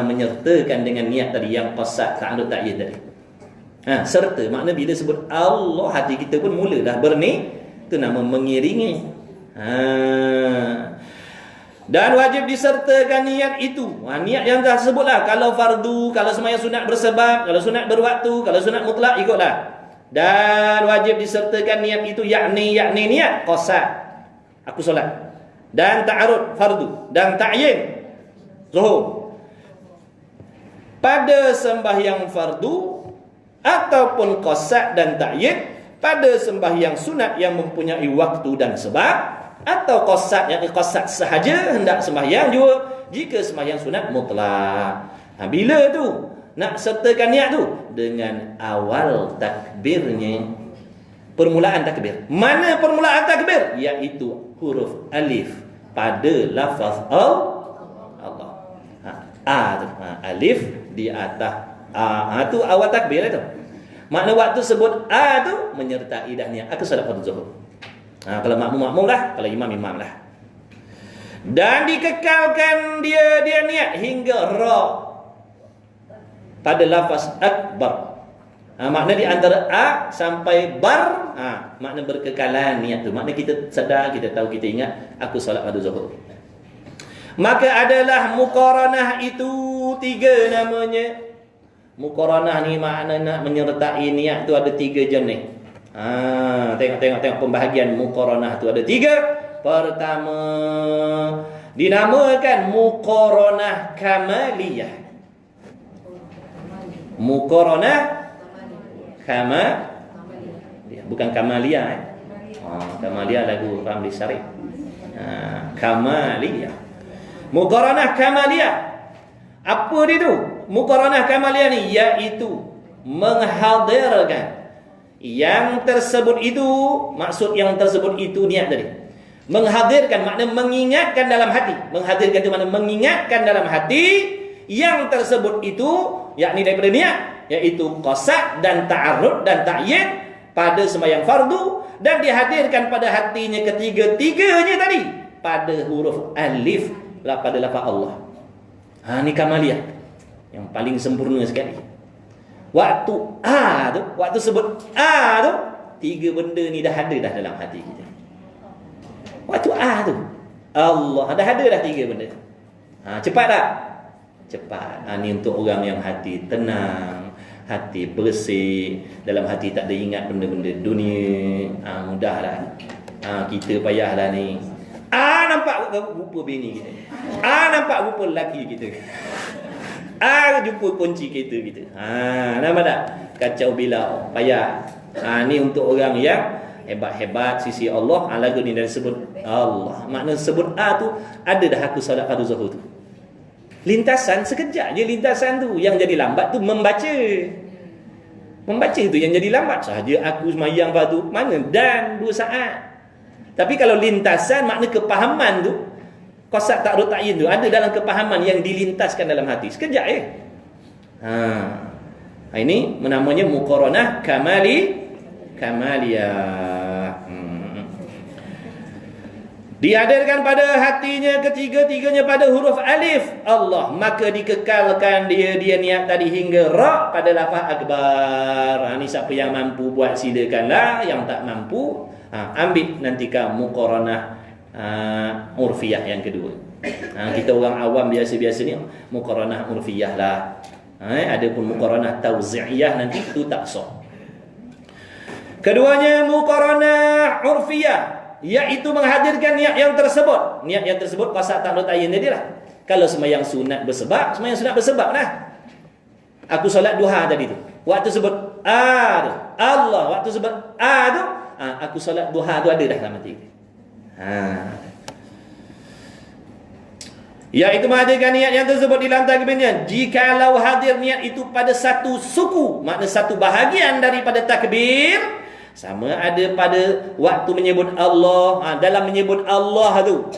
menyertakan dengan niat tadi yang qasad ta'alluq ta'yid tadi. Serta makna bila sebut Allah, hati kita pun mula dah berni, itu nama mengiringi. Dan wajib disertakan niat itu. Niat yang dah sebutlah. Kalau fardu, kalau sembahyang sunat bersebab, kalau sunat berwaktu, kalau sunat mutlak, ikutlah. Dan wajib disertakan niat itu, yakni niat qasad, aku solat, dan ta'arud fardu, dan ta'yin zuhur. Pada sembahyang fardu ataupun qasad dan ta'yin, pada sembahyang sunat yang mempunyai waktu dan sebab, atau qasad yang qasad sahaja hendak sembahyang juga jika sembahyang sunat mutlak. Bila tu nak sertakan niat tu? Dengan awal takbirnya, permulaan takbir. Mana permulaan takbir? Iaitu huruf alif pada lafaz Allah. Alif di atas tu awal takbir tu. Makna waktu sebut tu menyertai dah niat aku solat fardu zuhur. Kalau makmum lah, kalau imam lah. Dan dikekalkan dia niat hingga ra pada lafaz akbar. Makna di antara a sampai bar, makna berkekalan niat tu. Makna kita sedar, kita tahu, kita ingat aku solat pada zuhur. Maka adalah muqaranah itu 3 namanya. Muqaranah ni makna nak menyertai niat tu ada 3 jenis. Tengok pembahagian muqaranah tu ada 3. Pertama, dinamakan muqaranah kamaliyah. Muqaranah kamaliyah, bukan kamaliyah. Kamaliyah lagu Ramli Syarif. Kamaliyah. Muqaranah kamaliyah. Apa dia tu? Muqaranah kamaliyah ni iaitu menghadirkan yang tersebut itu, maksud yang tersebut itu niat tadi. Menghadirkan makna mengingatkan dalam hati. Menghadirkan itu makna mengingatkan dalam hati yang tersebut itu, yakni daripada niat, iaitu qasad dan ta'arrud dan ta'yin pada sembahyang fardu, dan dihadirkan pada hatinya ketiga-tiganya tadi pada huruf alif pada lafaz Allah. Ni kamaliyah yang paling sempurna sekali. Waktu waktu sebut tu, 3 benda ni dah ada dah dalam hati kita. Waktu tu Allah dah ada dah 3 benda. Cepat tak? Cepat. Ni untuk orang yang hati tenang, hati bersih, dalam hati tak ada ingat benda-benda dunia. Mudahlah. Kita payahlah ni. Nampak rupa bini kita. Nampak rupa lelaki kita. Jumpa kunci kereta kita. Nampak tak? Kacau bilau, payah. Ni untuk orang yang hebat-hebat sisi Allah. Lagu ni dah sebut Allah. Makna sebut tu ada dah aku solat fardu zuhur tu. Lintasan sekejap je, lintasan tu. Yang jadi lambat tu membaca. Membaca tu yang jadi lambat. Sahaja aku semayang fardu mana dan 2 saat. Tapi kalau lintasan makna kepahaman tu, qasad ta'arrud ta'yin tu ada dalam kepahaman yang dilintaskan dalam hati. Sekejap je. Ini namanya muqaranah kamaliyah. Dihadirkan pada hatinya ketiga-tiganya pada huruf alif Allah, maka dikekalkan dia niat tadi hingga ra pada lafaz akbar. Ni siapa yang mampu buat silakanlah, yang tak mampu ambil nanti muqaranah urfiyah yang kedua. Kita orang awam biasa-biasa ni muqaranah urfiyah lah. Adapun muqaranah tauzi'iyah nanti itu tak sah. Keduanya muqaranah urfiyah, iaitu menghadirkan niat yang tersebut. Niat yang tersebut qasad ta'arrud ta'yin dia lah. Kalau sembahyang sunat bersebab, sembahyang sunat bersebab lah. Aku solat duha tadi tu, waktu sebut Allah, waktu sebut tu, aku solat duha tu ada dah dalam hati. Iaitu menghadirkan niat yang tersebut di dalam takbirnya. Jikalau hadir niat itu pada satu suku, makna satu bahagian daripada takbir, sama ada pada waktu menyebut Allah, dalam menyebut Allah tu,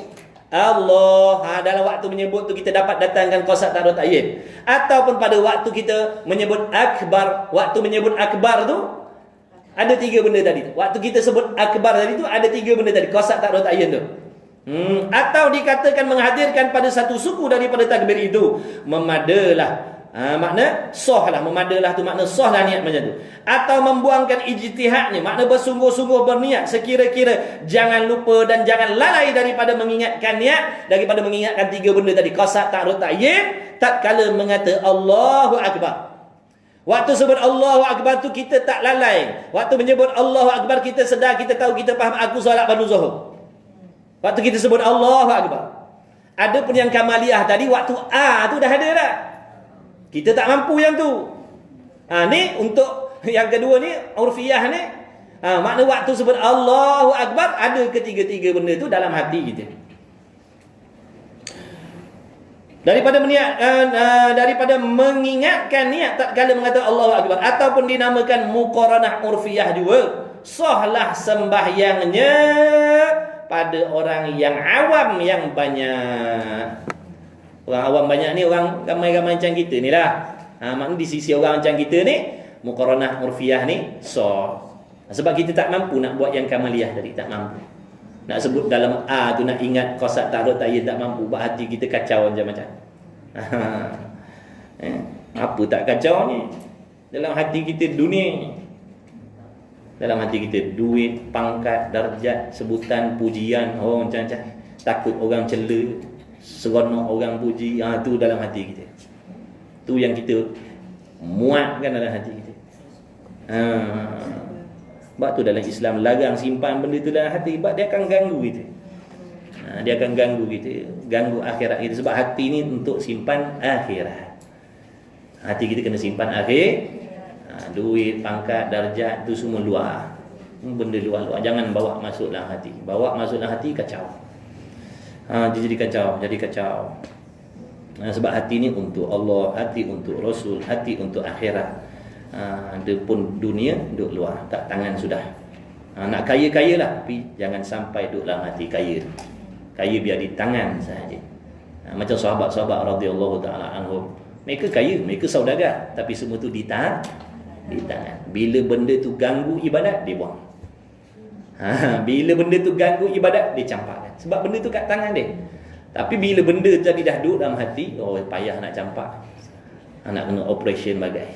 dalam waktu menyebut tu kita dapat datangkan qasad ta'arrud ta'yin, ataupun pada waktu kita menyebut akbar, waktu menyebut akbar tu ada 3 benda tadi. Waktu kita sebut akbar tadi tu ada 3 benda tadi, qasad ta'arrud ta'yin tu. Atau dikatakan menghadirkan pada satu suku daripada takbir itu, memadalah. Makna sah lah, memadalah tu makna sah lah niat macam tu. Atau membuangkan ijtihadnya, makna bersungguh-sungguh berniat sekira-kira, jangan lupa dan jangan lalai daripada mengingatkan niat, daripada mengingatkan 3 benda tadi, qasad ta'arrud ta'yin, tatkala mengata Allahu akbar. Waktu sebut Allahu akbar tu kita tak lalai. Waktu menyebut Allahu akbar kita sedar, kita tahu, kita faham aku solat fardu zuhur. Waktu kita sebut Allahu akbar. Adapun yang kamaliyah tadi waktu tu dah ada dah. Kita tak mampu yang tu. Ni untuk yang kedua ni urfiyah ni. Makna waktu sebut Allahu akbar ada ketiga-tiga benda tu dalam hati kita. Daripada mengingatkan niat tatkala mengatakan Allahu akbar, ataupun dinamakan muqaranah urfiyah juga, sahlah sembahyangnya pada orang yang awam yang banyak. Orang awam banyak ni orang ramai-ramai macam kita ni lah. Maknanya di sisi orang macam kita ni, muqaranah urfiyah ni sah. Sebab kita tak mampu nak buat yang kamaliyah tadi, tak mampu. Nak sebut dalam A tu nak ingat qasak ta'arud ta'yin tak mampu, buat hati kita kacau macam-macam. Apa tak kacau ni? Dalam hati kita dunia ni. Dalam hati kita duit, pangkat, darjat, sebutan, pujian, macam-macam. Takut orang cela, seronok orang puji, tu dalam hati kita. Tu yang kita muatkan dalam hati kita. Sebab tu dalam Islam larang simpan benda tu dalam hati, sebab dia akan ganggu kita. Dia akan ganggu kita, ganggu akhirat kita. Sebab hati ni untuk simpan akhirat. Hati kita kena simpan akhir. Duit, pangkat, darjat tu semua luar. Benda luar-luar, jangan bawa masuk dalam hati. Bawa masuk dalam hati kacau. Dia jadi kacau. Sebab hati ni untuk Allah, hati untuk Rasul, hati untuk akhirat. Dia pun dunia duduk luar, kat tangan sudah. Nak kaya-kaya lah, tapi jangan sampai duduk dalam hati kaya. Kaya biar di tangan sahaja. Macam sahabat-sahabat radhiyallahu ta'ala anhum, mereka kaya, mereka saudagar, tapi semua tu di tangan. Bila benda tu ganggu ibadat, dia buang. Bila benda tu ganggu ibadat, dia campakkan. Sebab benda tu kat tangan dia. Tapi bila benda tadi dah duduk dalam hati, payah nak campak. Nak kena operation bagai.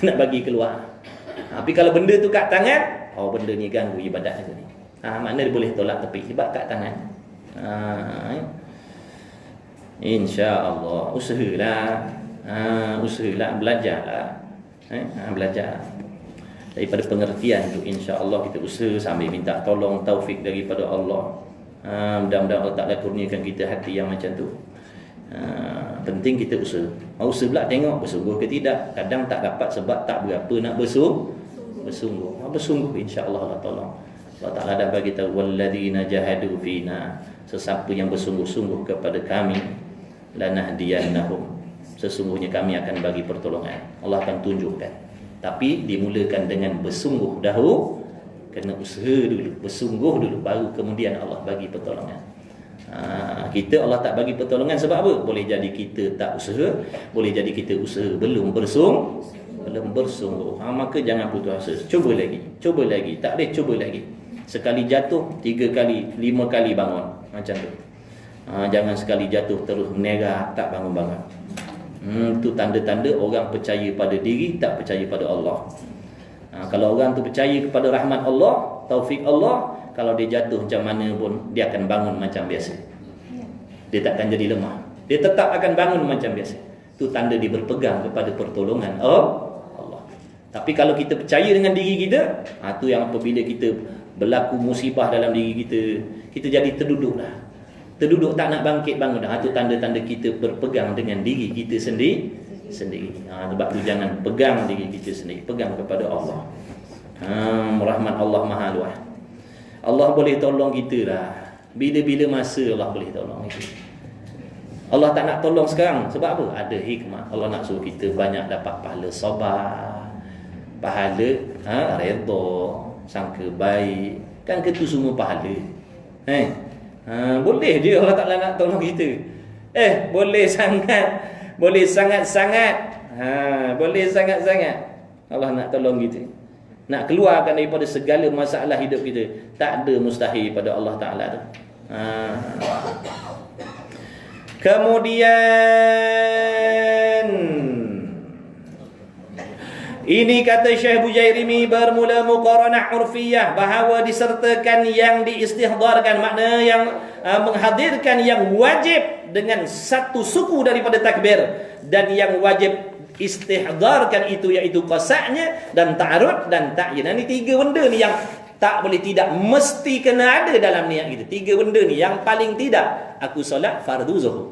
Nak bagi keluar. Tapi kalau benda tu kat tangan, benda ni ganggu ibadat aku ni. Makna dia boleh tolak tepi sebab kat tangan. InsyaAllah usahalah. Belajarlah. Belajar daripada pengertian tu, insya-Allah kita usaha sambil minta tolong taufik daripada Allah. Mudah-mudahan Allah Ta'ala kurniakan kita hati yang macam tu. Penting kita usaha. Usaha pula tengok bersungguh ke tidak. Kadang tak dapat sebab tak berapa nak bersungguh. Insya-Allah Allah tolong. Allah Ta'ala dah bagi tahu walladzina jahadu fina, sesiapa yang bersungguh-sungguh kepada kami, lanahdiyannahum, sesungguhnya kami akan bagi pertolongan. Allah akan tunjukkan. Tapi dimulakan dengan bersungguh dahulu. Kena usaha dulu, bersungguh dulu, baru kemudian Allah bagi pertolongan. Kita Allah tak bagi pertolongan sebab apa? Boleh jadi kita tak usaha, boleh jadi kita usaha belum bersungguh. Maka jangan putus asa. Cuba lagi. Tak boleh cuba lagi. Sekali jatuh, 3 kali, 5 kali bangun. Macam tu. Jangan sekali jatuh terus menegak, tak bangun-bangun. Itu tanda-tanda orang percaya pada diri, tak percaya pada Allah. Kalau orang tu percaya kepada rahmat Allah, taufik Allah, kalau dia jatuh macam mana pun, dia akan bangun macam biasa. Dia takkan jadi lemah. Dia tetap akan bangun macam biasa. Itu tanda dia berpegang kepada pertolongan Allah. Tapi kalau kita percaya dengan diri kita, itu yang apabila kita berlaku musibah dalam diri kita jadi terduduklah. Terduduk tak nak bangkit bangun. Itu tanda-tanda kita berpegang dengan diri kita sendiri. Sebab tu jangan pegang diri kita sendiri, pegang kepada Allah. Rahmat Allah maha luas. Allah boleh tolong kita lah. Bila-bila masa Allah boleh tolong kita. Allah tak nak tolong sekarang. Sebab apa? Ada hikmah. Allah nak suruh kita banyak dapat pahala sabar, pahala redha, sangka baik. Kan itu semua pahala. Boleh je Allah Ta'ala nak tolong kita. Boleh sangat. Boleh sangat-sangat. Allah nak tolong kita. Nak keluarkan daripada segala masalah hidup kita. Tak ada mustahil pada Allah Ta'ala tu. Kemudian ini kata Syekh Bujairimi, bermula muqaranah urfiyah, bahawa disertakan yang diistihdharkan, makna yang menghadirkan yang wajib dengan satu suku daripada takbir, dan yang wajib istihdharkan itu iaitu qasa'nya dan ta'arud dan ta'yin. Ini 3 benda ni yang tak boleh tidak, mesti kena ada dalam niat kita. 3 benda ni yang paling tidak, aku solat fardu zuhur,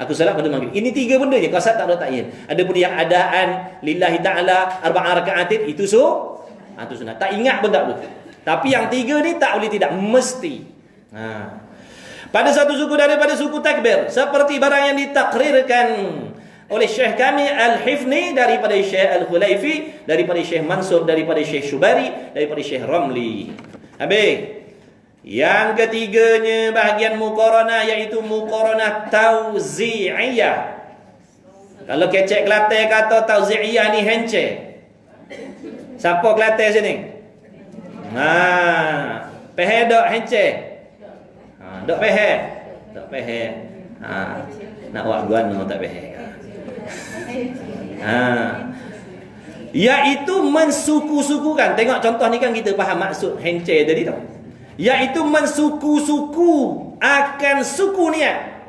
aku salat pada maghrib. Ini 3 benda je, qasad, ta'arud, ta'yin. Ada pun yang adaan lillahi ta'ala 4 rakaatin, itu itu sunat. Tak ingat pun tak boleh. Tapi yang 3 ni tak boleh tidak, mesti. Pada satu suku daripada suku takbir, seperti barang yang ditakrirkan oleh Syekh kami Al-Hifni, daripada Syekh Al-Khulaifi, daripada Syekh Mansur, daripada Syekh Syubari, daripada Syekh Ramli. Habis. Yang ketiganya bahagian muqaranah, iaitu muqaranah tauzi'iyah. Kalau kecek Kelantan kata tauzi'iyah ni hence. Siapa Kelantan sini? Pehedok hence. Tak faham. Tak faham. Nak buat guano tak faham. Iaitu mensuku-sukukan. Tengok contoh ni kan kita faham maksud henceh tadi tu. Iaitu mensuku-suku akan suku niat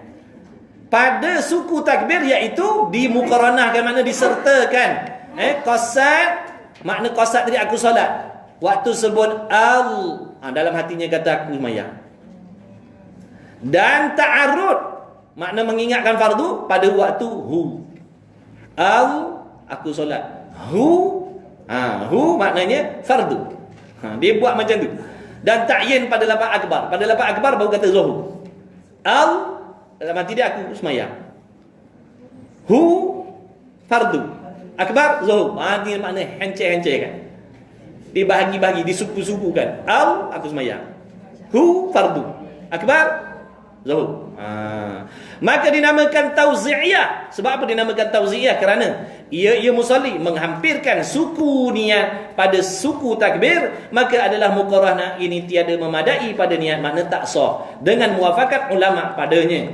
pada suku takbir, iaitu dimuqaranahkan, makna disertakan. Qasad, makna qasad tadi aku solat. Waktu sebut dalam hatinya kata aku sembahyang. Dan ta'arud, makna mengingatkan fardu pada waktu hu. Aku solat. Hu maknanya fardu. Dia buat macam tu. Dan ta'yin pada lafaz akbar. Pada lafaz akbar baru kata zuhur. Dalam hati dia aku sembahyang. Hu fardu. Akbar zuhur. Ini makna henceh-henceh kan. Dibahagi-bahagi, disuku-sukukan. Aku sembahyang. Hu fardu. Akbar zuhur. Maka dinamakan tauzi'iyah. Sebab apa dinamakan tauzi'iyah? Kerana ia musalli menghampirkan suku niat pada suku takbir, maka adalah muqaranah ini tiada memadai pada niat, makna tak sah dengan muafakat ulama padanya.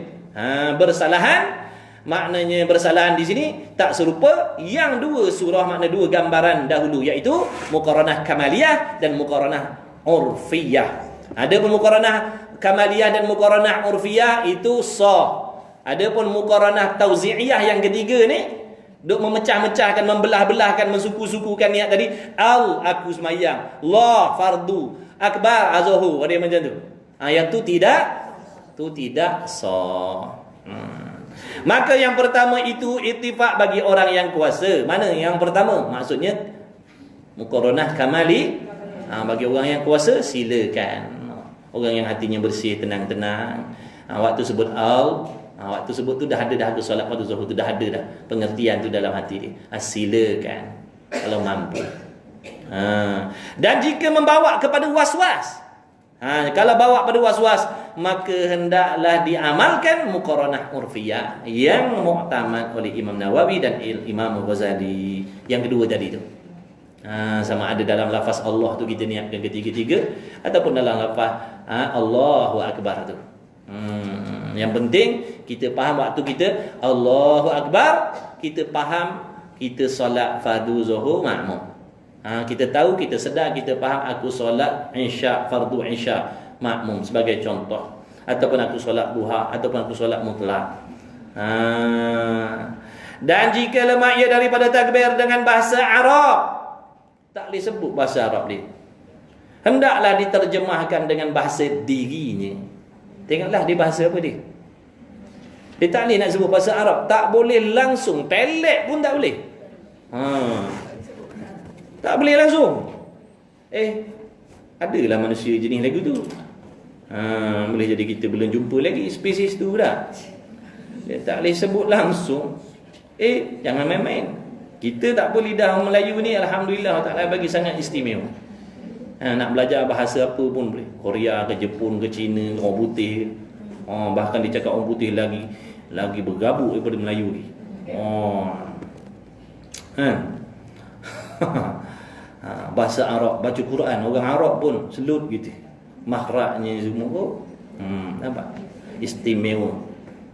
Bersalahan, maknanya bersalahan di sini tak serupa yang dua surah, makna dua gambaran dahulu, iaitu muqaranah kamaliyah dan muqaranah urfiyah. Adapun muqaranah kamaliyah dan muqaranah urfiyah itu sah. Adapun muqaranah tauzi'iyah yang ketiga ni duk memecah-mecahkan, membelah-belahkan, mensuku-sukukan niat tadi. Aku semayang, fardu, akbar, zuhur, ada macam tu. Yang tu tidak sah. Maka yang pertama itu ittifaq bagi orang yang kuasa. Mana yang pertama? Maksudnya muqaranah kamali. Bagi orang yang kuasa silakan. Orang yang hatinya bersih, tenang-tenang. Waktu sebut waktu sebut tu dah ada dah solat waktu zuhur tu dah ada dah pengertian tu dalam hati dia. Silakan kalau mampu. Dan jika membawa kepada was-was, kalau bawa pada was-was, maka hendaklah diamalkan muqaranah urfiyah yang muktamad oleh Imam Nawawi dan Imam Ghazali. Yang kedua tadi tu. Sama ada dalam lafaz Allah tu kita niatkan ketiga-tiga, ataupun dalam lafaz Allahu Akbar tu. Yang penting kita faham waktu kita Allahu Akbar, kita faham kita solat fardu zuhur makmum. Kita tahu, kita sedar, kita faham aku solat isyak, fardu isyak makmum sebagai contoh, ataupun aku solat duha, ataupun aku solat mutlak. Dan jika lemak ia daripada takbir dengan bahasa Arab, tak boleh sebut bahasa Arab dia, hendaklah diterjemahkan dengan bahasa dirinya. Tengoklah dia bahasa apa dia. Dia tak boleh nak sebut bahasa Arab. Tak boleh langsung. Pelet pun tak boleh. Tak boleh langsung. Adalah manusia jenis lagu tu. Boleh jadi kita belum jumpa lagi spesies tu dah. Dia tak boleh sebut langsung. Jangan main-main. Kita tak boleh lidah orang Melayu ni, alhamdulillah Ta'ala bagi sangat istimewa. Nak belajar bahasa apa pun boleh. Korea ke Jepun ke China, orang putih. Bahkan dia cakap orang putih lagi bergabung daripada Melayu ni. Bahasa Arab, baca Quran, orang Arab pun selut gitu. Makhrajnya semua kok. Nampak? Istimewa.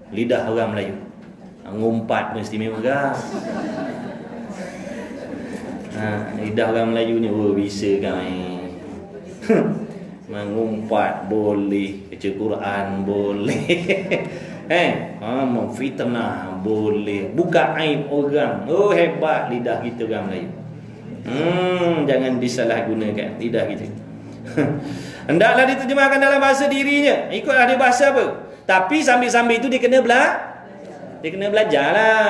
Lidah orang Melayu. Ngumpat pun istimewa kan. Lidah orang Melayu ni bisa kan. Mengumpat boleh, baca Quran boleh. Memfitnah boleh, buka aib orang. Hebat lidah kita orang Melayu. Jangan disalahgunakan lidah kita. Hendaklah diterjemahkan dalam bahasa dirinya. Ikutlah dia bahasa apa. Tapi sambil-sambil itu dia kena belajar lah.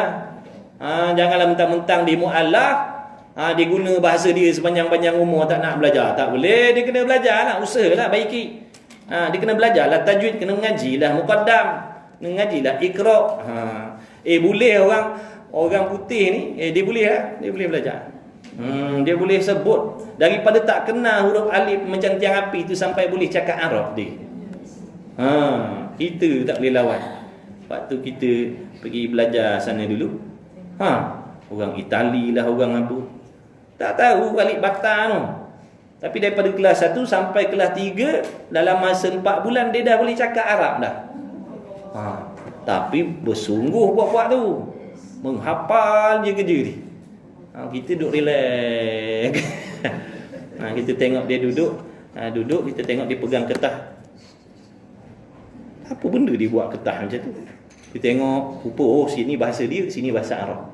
Janganlah mentang-mentang dia mu'allaf, dia guna bahasa dia sepanjang-panjang umur tak nak belajar. Tak boleh, dia kena belajar lah. Usahalah baiki. Dia kena belajar lah tajwid, kena mengajilah muqaddam, kena mengajilah iqra. Boleh orang putih ni, dia boleh lah, dia boleh belajar. Dia boleh sebut daripada tak kenal huruf alif macam tiang api tu sampai boleh cakap Arab dia. Kita tak boleh lawan. Waktu kita pergi belajar sana dulu, orang Itali lah, orang apa, tak tahu balik Batam tu. Tapi daripada kelas 1 sampai kelas 3, dalam masa 4 bulan dia dah boleh cakap Arab dah. Tapi bersungguh buat-buat tu. Menghafal je kerja ni. Kita duduk relax. Kita tengok dia duduk. Duduk, kita tengok dia pegang kertas. Apa benda dia buat kertas macam tu? Kita tengok, rupa, sini bahasa dia, sini bahasa Arab.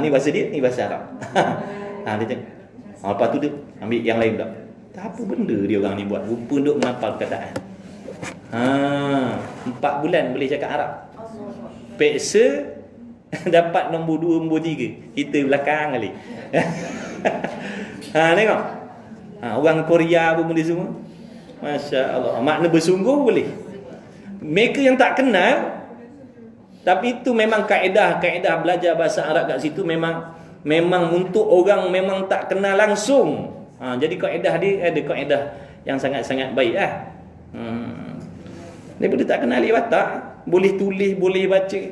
Ni bahasa dia, ni bahasa Arab. Dia tengok. Lepas tu dia ambil yang lain pula. Apa benda dia orang ni buat? Rupa duk menghafal perkataan. 4 bulan boleh cakap Arab. Peksa dapat nombor 2, nombor 3. Kita belakang kali. Tengok. Orang Korea pun boleh semua. Masya Allah. Makna bersungguh boleh. Mereka yang tak kenal, tapi itu memang kaedah belajar bahasa Arab kat situ memang untuk orang memang tak kenal langsung. Jadi kaedah dia ada kaedah yang sangat-sangat baik lah. Daripada tak kenal watak, boleh tulis, boleh baca.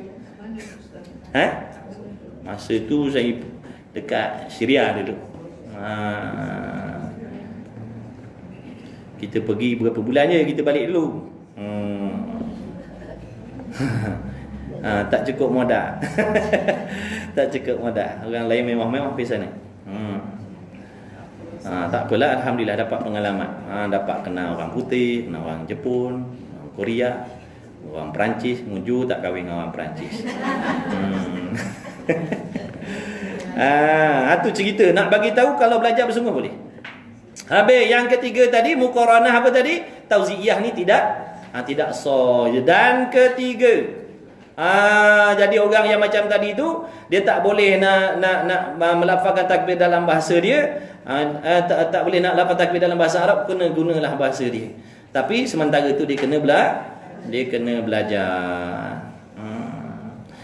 Masa tu saya dekat Syria dulu. Kita pergi berapa bulan je, kita balik dulu. Tak cukup modal. Tak cukup modal. Orang lain mewah-mewah pergi sana. Tak apalah, alhamdulillah dapat pengalaman. Dapat kenal orang putih, kenal orang Jepun, orang Korea, orang Perancis. Muju tak kahwin dengan orang Perancis. Itu cerita nak bagi tahu kalau belajar bersungguh boleh. Habis yang ketiga tadi, muqaranah apa tadi? Tauzi'iyah ni tidak sah. Dan ketiga, jadi orang yang macam tadi tu, dia tak boleh nak melafazkan takbir dalam bahasa dia. Tak boleh nak lafaz takbir dalam bahasa Arab, kena gunalah bahasa dia. Tapi sementara tu dia kena belajar.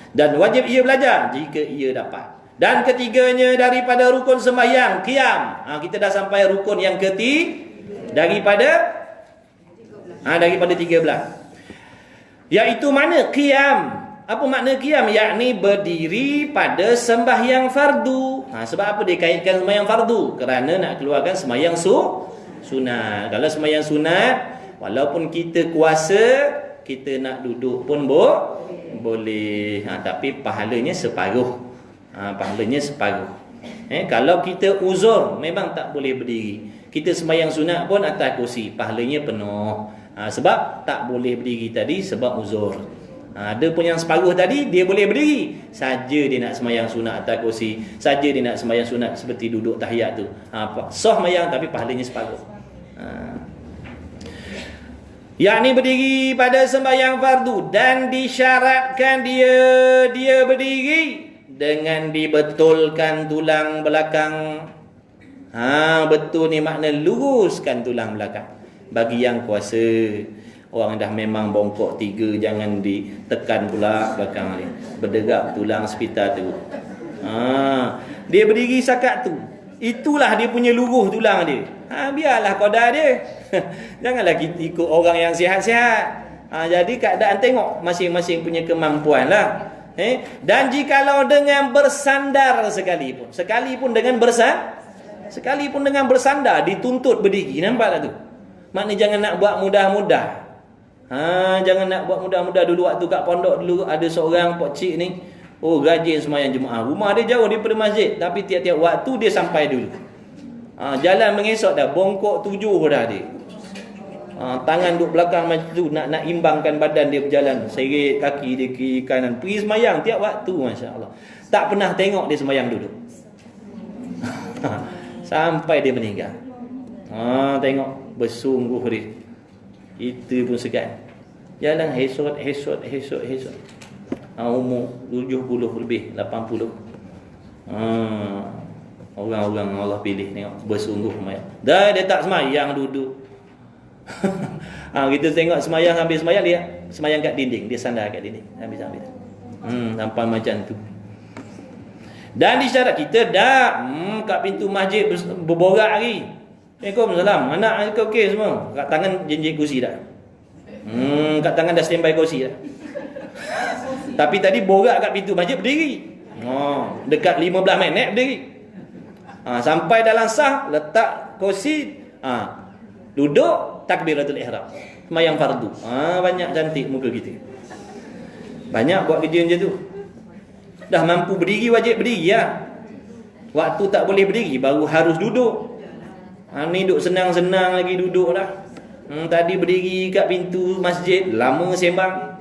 Dan wajib ia belajar jika ia dapat. Dan ketiganya daripada rukun sembahyang, qiyam. Kita dah sampai rukun yang daripada 13. Iaitu mana qiyam? Apa makna qiyam? Yakni berdiri pada sembahyang fardu. Sebab apa dia kaitkan sembahyang fardu? Kerana nak keluarkan sembahyang sunat. Kalau sembahyang sunat, walaupun kita kuasa, kita nak duduk pun boleh. Tapi pahalanya separuh. Kalau kita uzur, memang tak boleh berdiri. Kita sembahyang sunat pun atas kursi, pahalanya penuh. Sebab tak boleh berdiri tadi sebab uzur. Ada pun yang separuh tadi, dia boleh berdiri, saja dia nak sembahyang sunat atas kursi, saja dia nak sembahyang sunat seperti duduk tahiyat tu. Sah sembahyang tapi pahalanya separuh. Yakni berdiri pada sembahyang fardu, dan disyaratkan dia berdiri dengan dibetulkan tulang belakang. Betul ni makna luruskan tulang belakang. Bagi yang kuasa, orang dah memang bongkok 3, jangan ditekan pula belakang ni. Berderap tulang sekitar tu. Dia berdiri sakat tu. Itulah dia punya luruh tulang dia. Biarlah qadar dia. Janganlah kita ikut orang yang sihat-sihat. Jadi keadaan tengok masing-masing punya kemampuan lah. Dan jikalau dengan bersandar sekalipun dengan bersandar dituntut berdiri, nampak tak tu? Maknanya jangan nak buat mudah-mudah. Jangan nak buat mudah-mudah. Dulu waktu kat pondok dulu ada seorang pokcik ni, rajin sembahyang Jumaat. Rumah dia jauh daripada masjid, tapi tiap-tiap waktu dia sampai dulu. Jalan mengesok dah, bongkok 7 dah dia. Tangan duduk belakang macam tu, nak imbangkan badan dia berjalan, seret kaki dia kiri kanan, pergi sembahyang tiap waktu, masya-Allah. Tak pernah tengok dia sembahyang duduk. Sampai dia meninggal. Tengok bersungguh dia. Itu pun segan. Jalan hesot. Umur 70 lebih, 80. Orang-orang Allah pilih, tengok bersungguh sembahyang. Dah dia tak sembahyang duduk. Kita tengok sembahyang, habis sembahyang dia sembahyang kat dinding, dia sandar kat dinding habis. Sampai macam tu. Dan disyarat kita dah kat pintu masjid berborak lagi. Waalaikumsalam. Anak okey semua. Kat tangan jenjit kursi dah. Kat tangan dah standby kursi dah. Tapi tadi borak kat pintu masjid berdiri. Dekat 15 minit berdiri. Sampai dalam sah, letak kursi, duduk, takbiratul ihram. Sembahyang fardu. Banyak cantik muka kita. Banyak buat kerja macam tu. Dah mampu berdiri, wajib berdiri lah. Waktu tak boleh berdiri, baru harus duduk. Ni duduk senang-senang lagi duduk dah. Tadi berdiri kat pintu masjid, lama sembang.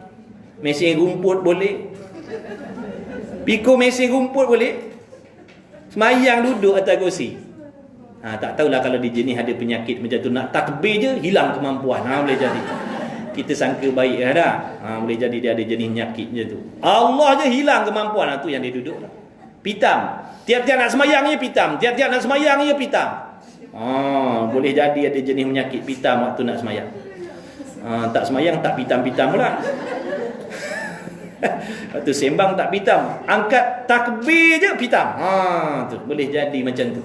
Mesin rumput boleh. Pikul mesin rumput boleh. Semayang duduk atas kursi. Tak tahulah kalau di jenis ada penyakit macam tu, nak takbir je hilang kemampuan. Boleh jadi. Kita sangka baik dah. Boleh jadi dia ada jenis penyakit macam tu. Allah je hilang kemampuan. Tu yang dia duduk lah. Pitam. Tiap-tiap nak semayang je pitam. Tiap-tiap nak semayang je pitam. Boleh jadi ada jenis penyakit pitam waktu nak semayang. Tak semayang tak pitam-pitam pula. Waktu sembang tak pitam, angkat takbir je pitam. Tu boleh jadi macam tu.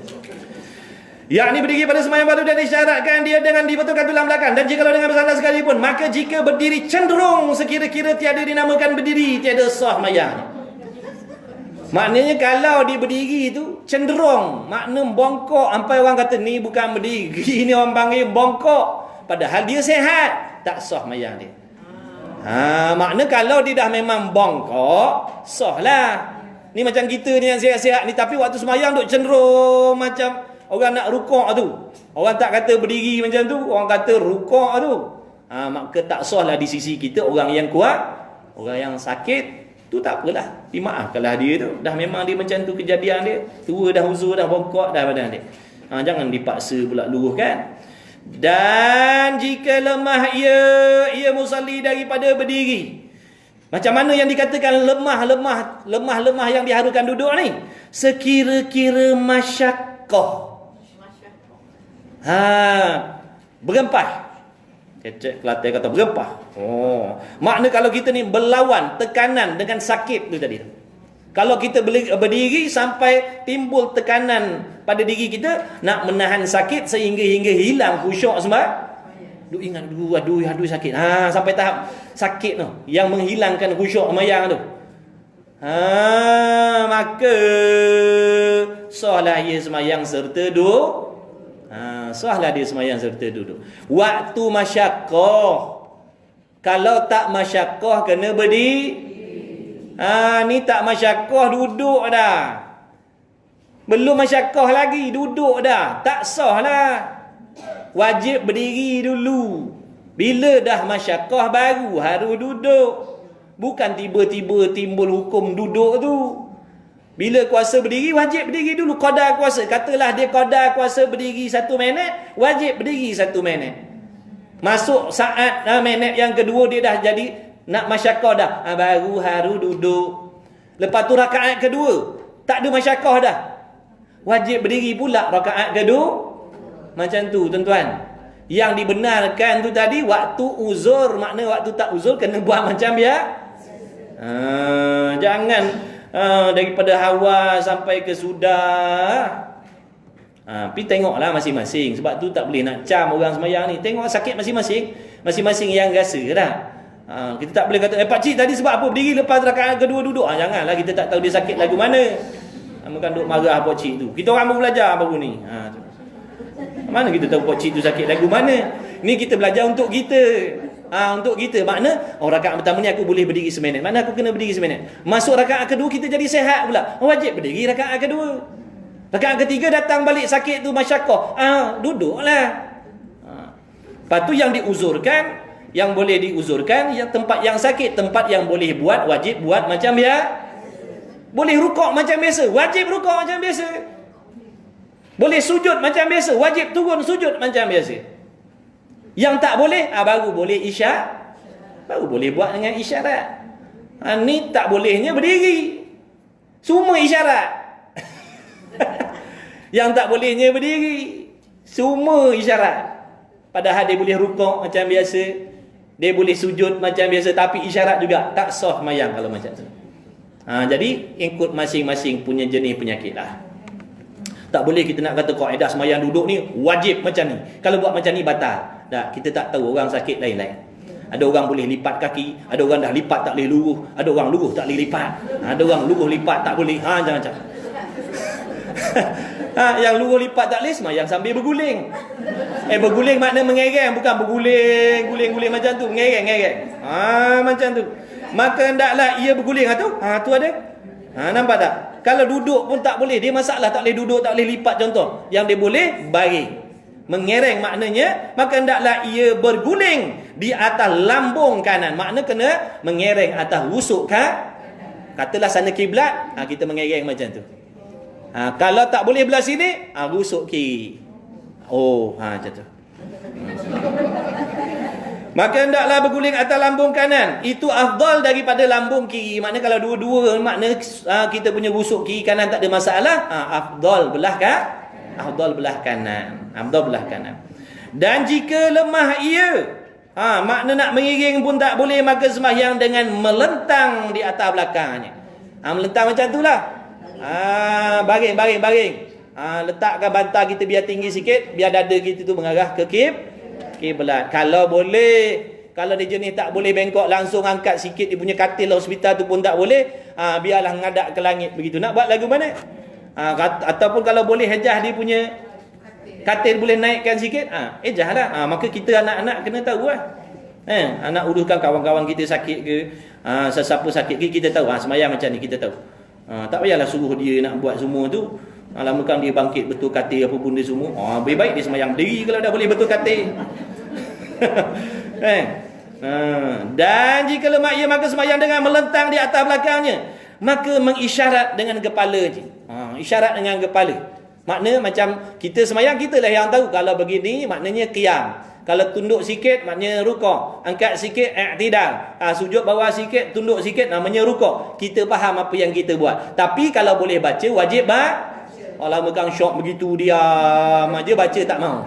Yakni berdiri pada sembahyang fardu dan disyaratkan dia dengan dibetulkan tulang belakang, dan jikalau dengan bersandar sekalipun, maka jika berdiri cenderung sekira-kira tiada dinamakan berdiri, tiada sah sembahyang. Maknanya kalau dia berdiri tu cenderung, makna bongkok, sampai orang kata ni bukan berdiri, ni orang panggil bongkok, padahal dia sihat, tak sah sembahyang dia. Makna kalau dia dah memang bongkok, sah lah. Ni macam kita ni yang sihat-sihat ni, tapi waktu sembahyang duk cenderung macam orang nak rukuk tu. Orang tak kata berdiri macam tu, orang kata rukuk tu. Maka tak sah lah di sisi kita. Orang yang kuat, orang yang sakit tu tak apalah, dimaafkanlah dia tu. Dah memang dia macam tu kejadian dia, tua dah, uzur dah, bongkok dah badan dia. Jangan dipaksa pula luruhkan. Dan jika lemah ia musalli daripada berdiri. Macam mana yang dikatakan lemah yang diharukan duduk ni? Sekira-kira masyaqqah. Berempah. Kecek Kelantan kata berempah. Makna kalau kita ni berlawan tekanan dengan sakit tu tadi. Kalau kita berdiri sampai timbul tekanan pada diri kita, nak menahan sakit sehingga hilang khusyuk semua. Duk ingat aduh sakit. Sampai tahap sakit tu yang menghilangkan khusyuk sembahyang tu. Maka sahlah ia sembahyang serta duduk. Sahlah dia sembahyang serta duduk. Waktu masyaqqah. Kalau tak masyaqqah kena berdiri. Ni tak masyaqqah, duduk dah. Belum masyaqqah lagi, duduk dah. Tak sah lah. Wajib berdiri dulu. Bila dah masyaqqah baru harus duduk. Bukan tiba-tiba timbul hukum duduk tu. Bila kuasa berdiri, wajib berdiri dulu. Qadar kuasa. Katalah dia qadar kuasa berdiri 1 minit, wajib berdiri 1 minit. Masuk saat minit yang kedua dia dah jadi nak masyaqqah dah. Baru harus duduk. Lepas tu rakaat kedua, tak ada masyaqqah dah. Wajib berdiri pula rakaat kedua. Macam tu tuan-tuan. Yang dibenarkan tu tadi waktu uzur. Makna waktu tak uzur kena buat macam biasa. Jangan daripada hawa sampai ke sudah. Tapi tengoklah masing-masing. Sebab tu tak boleh nak cam orang sembahyang ni. Tengok sakit masing-masing. Masing-masing yang rasa dah. Kita tak boleh kata pakcik tadi sebab apa berdiri lepas rakaat kedua duduk. Janganlah, kita tak tahu dia sakit lagu mana. Bukan duk marah pakcik tu. Kita orang baru belajar baru ni. Mana kita tahu pakcik tu sakit lagu mana? Ni kita belajar untuk kita. Untuk kita. Makna rakaat pertama ni aku boleh berdiri seminit. Makna aku kena berdiri seminit. Masuk rakaat kedua kita jadi sehat pula. Wajib berdiri rakaat kedua. Rakaat ketiga datang balik sakit tu masyaqqah. Duduklah. Lepas tu yang diuzurkan, yang boleh diuzurkan, yang tempat yang sakit, tempat yang boleh buat, wajib buat macam biasa. Boleh rukuk macam biasa, wajib rukuk macam biasa. Boleh sujud macam biasa, wajib turun sujud macam biasa. Yang tak boleh, baru boleh isyarat. Baru boleh buat dengan isyarat. Ni tak bolehnya berdiri. Semua isyarat. Yang tak bolehnya berdiri. Semua isyarat. Padahal dia boleh rukuk macam biasa. Dia boleh sujud macam biasa. Tapi isyarat juga. Tak sah sembahyang kalau macam tu. Jadi ikut masing-masing punya jenis penyakit lah. Tak boleh kita nak kata kaedah sembahyang duduk ni wajib macam ni. Kalau buat macam ni batal. Tak, kita tak tahu orang sakit lain-lain. Ada orang boleh lipat kaki, ada orang dah lipat tak boleh luruh, ada orang luruh tak boleh lipat, ada orang luruh lipat tak boleh. Jangan-jangan. Yang luar lipat tak boleh semayang sambil berguling. Berguling makna mengereng, bukan berguling, guling-guling macam tu, mengereng. Macam tu. Maka hendaklah ia berguling. Tu ada. Nampak tak? Kalau duduk pun tak boleh. Dia masalah tak boleh duduk, tak boleh lipat contoh. Yang dia boleh baring. Mengereng maknanya, maka hendaklah ia berguling di atas lambung kanan. Makna kena mengereng atas rusuk katalah sana kiblat, kita mengereng macam tu. Kalau tak boleh belah sini, rusuk kiri. Macam tu. Maka hendaklah berguling atas lambung kanan. Itu afdal daripada lambung kiri. Makna kalau dua-dua, makna kita punya rusuk kiri kanan tak ada masalah. Afdal belah afdal belah kanan. Afdal belah kanan. Dan jika lemah ia, makna nak mengiring pun tak boleh, maka sembahyang dengan melentang di atas belakangnya. Melentang macam itulah. Baring. Letakkan bantal kita biar tinggi sikit, biar dada kita tu mengarah ke kiblat. Kalau boleh, kalau dia jenis tak boleh bengkok, langsung angkat sikit dia punya katil hospital tu pun tak boleh. Biarlah ngadak ke langit begitu. Nak buat lagu mana? Ataupun kalau boleh hejah dia punya katil boleh naikkan sikit, hejah lah. Maka kita anak-anak kena tahu lah. Anak uruskan kawan-kawan kita sakit ke, sesiapa sakit ke, kita tahu. Semayang macam ni kita tahu. Tak payahlah suruh dia nak buat semua tu. Lama-kan dia bangkit betul katil apa pun dia semua. Lebih baik dia semayang berdiri kalau dah boleh betul katil. Dan jika lemah ia, maka semayang dengan melentang di atas belakangnya. Maka mengisyarat dengan kepala je. Isyarat dengan kepala. Makna macam kita semayang, kita lah yang tahu. Kalau begini maknanya qiyam. Kalau tunduk sikit maknanya rukuk. Angkat sikit i'tidal. Sujud bawah sikit, tunduk sikit namanya rukuk. Kita faham apa yang kita buat. Tapi kalau boleh baca, wajib lama kang syok begitu diam aja baca tak mau.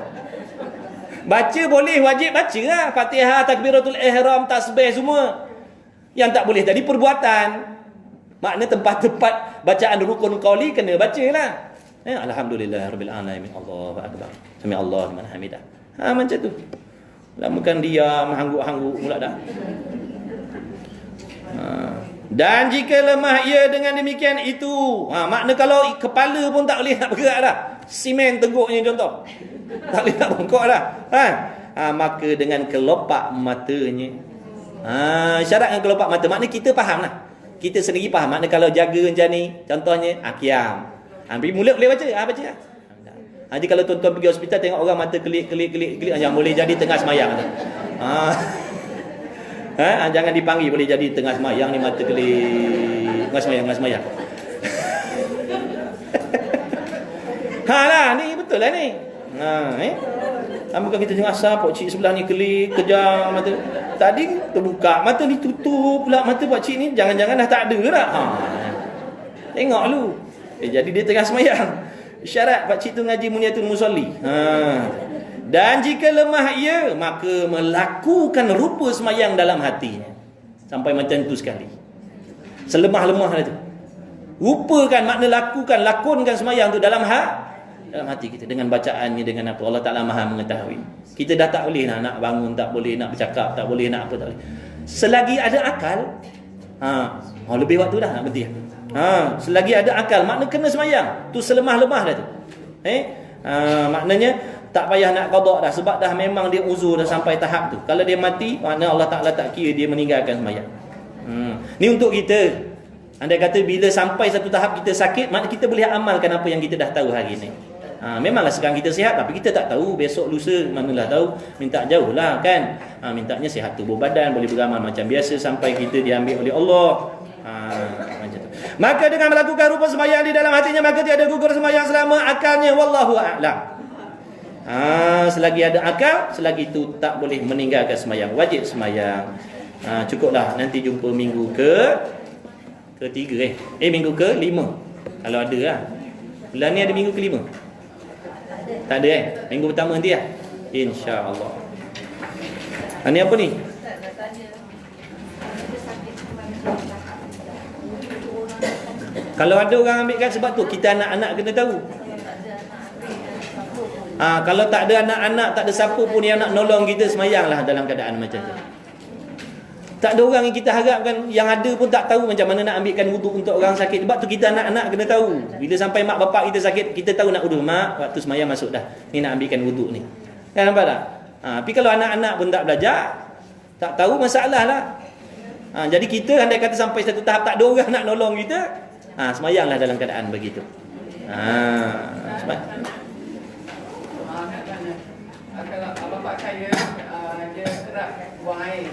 Baca boleh, wajib baca lah. Fatihah, takbiratul ihram, tasbih semua. Yang tak boleh tadi perbuatan. Makna tempat-tempat bacaan rukun qauli kena baca lah. Alhamdulillah rabbil alamin. Allahu akbar. Sami Allahu liman hamidah. Macam tu. Lama kan diam, hangguk-hangguk pula dah. Dan jika lemah ia dengan demikian itu, makna kalau kepala pun tak boleh nak bergerak dah. Simen teguknya contoh. Tak boleh nak bongkok dah. Maka dengan kelopak matanya. Syarat dengan kelopak mata. Makna kita faham lah. Kita sendiri faham. Makna kalau jaga macam ni, contohnya qiyam. Pergi mulut boleh baca? Baca lah. Jadi kalau tuan-tuan pergi hospital tengok orang mata kelip, yang boleh jadi tengah semayang. Jangan dipanggil, boleh jadi tengah semayang ni mata kelip. Tengah semayang. Lah, ni betul lah ni. Bukan kita tengok asap, pakcik sebelah ni kelip, kejam mata. Tadi terbuka, mata ni tutup pula. Mata pakcik ni jangan-jangan dah tak ada tak? Tengok lu. Jadi dia tengah semayang. Syarat pakcik tu ngaji muniatul musalli. Dan jika lemah ia, maka melakukan rupa semayang dalam hatinya. Sampai macam tu sekali. Selemah-lemah tu. Rupakan, makna lakonkan semayang tu dalam hati kita. Dengan bacaannya, dengan apa. Allah Ta'ala maha mengetahui. Kita dah tak boleh nak bangun, tak boleh nak bercakap, tak boleh nak apa, tak boleh. Selagi ada akal, lebih waktu dah nak berhenti. Selagi ada akal, makna kena semayang. Tu selemah-lemah dah tu. Maknanya tak payah nak qada dah, sebab dah memang dia uzur dah sampai tahap tu. Kalau dia mati, makna Allah Ta'ala tak kira dia meninggalkan semayang. Ni untuk kita. Andai kata bila sampai satu tahap kita sakit, makna kita boleh amalkan apa yang kita dah tahu hari ni. Memanglah sekarang kita sihat, tapi kita tak tahu besok lusa manalah tahu. Minta jauh lah kan. Mintanya sihat tubuh badan, boleh beramal macam biasa sampai kita diambil oleh Allah. Macam tu. Maka dengan melakukan rupa sembahyang di dalam hatinya, maka tiada gugur sembahyang selama akalnya. Wallahu a'lam. Selagi ada akal, selagi itu tak boleh meninggalkan sembahyang. Wajib sembahyang. Cukuplah, nanti jumpa minggu ketiga minggu ke-5 kalau ada lah. Bulan ni ada minggu ke-5? Tak ada minggu pertama nanti lah, insya-Allah. Ini apa ni? Kalau ada orang ambil kan, sebab tu kita anak-anak kena tahu. Kalau tak ada anak-anak, tak ada siapa pun yang nak nolong kita, semayanglah dalam keadaan macam tu. Tak ada orang yang kita harapkan, yang ada pun tak tahu macam mana nak ambilkan wuduk untuk orang sakit. Sebab tu kita anak-anak kena tahu. Bila sampai mak bapak kita sakit, kita tahu nak wuduk. Mak, waktu semayang masuk dah. Ni nak ambilkan wuduk ni. Kan nampak tak? Tapi kalau anak-anak pun tak belajar, tak tahu, masalah lah. Jadi kita andai kata sampai satu tahap tak ada orang nak nolong kita, semayanglah dalam keadaan begitu. Kalau bapak saya dia kerap buang air.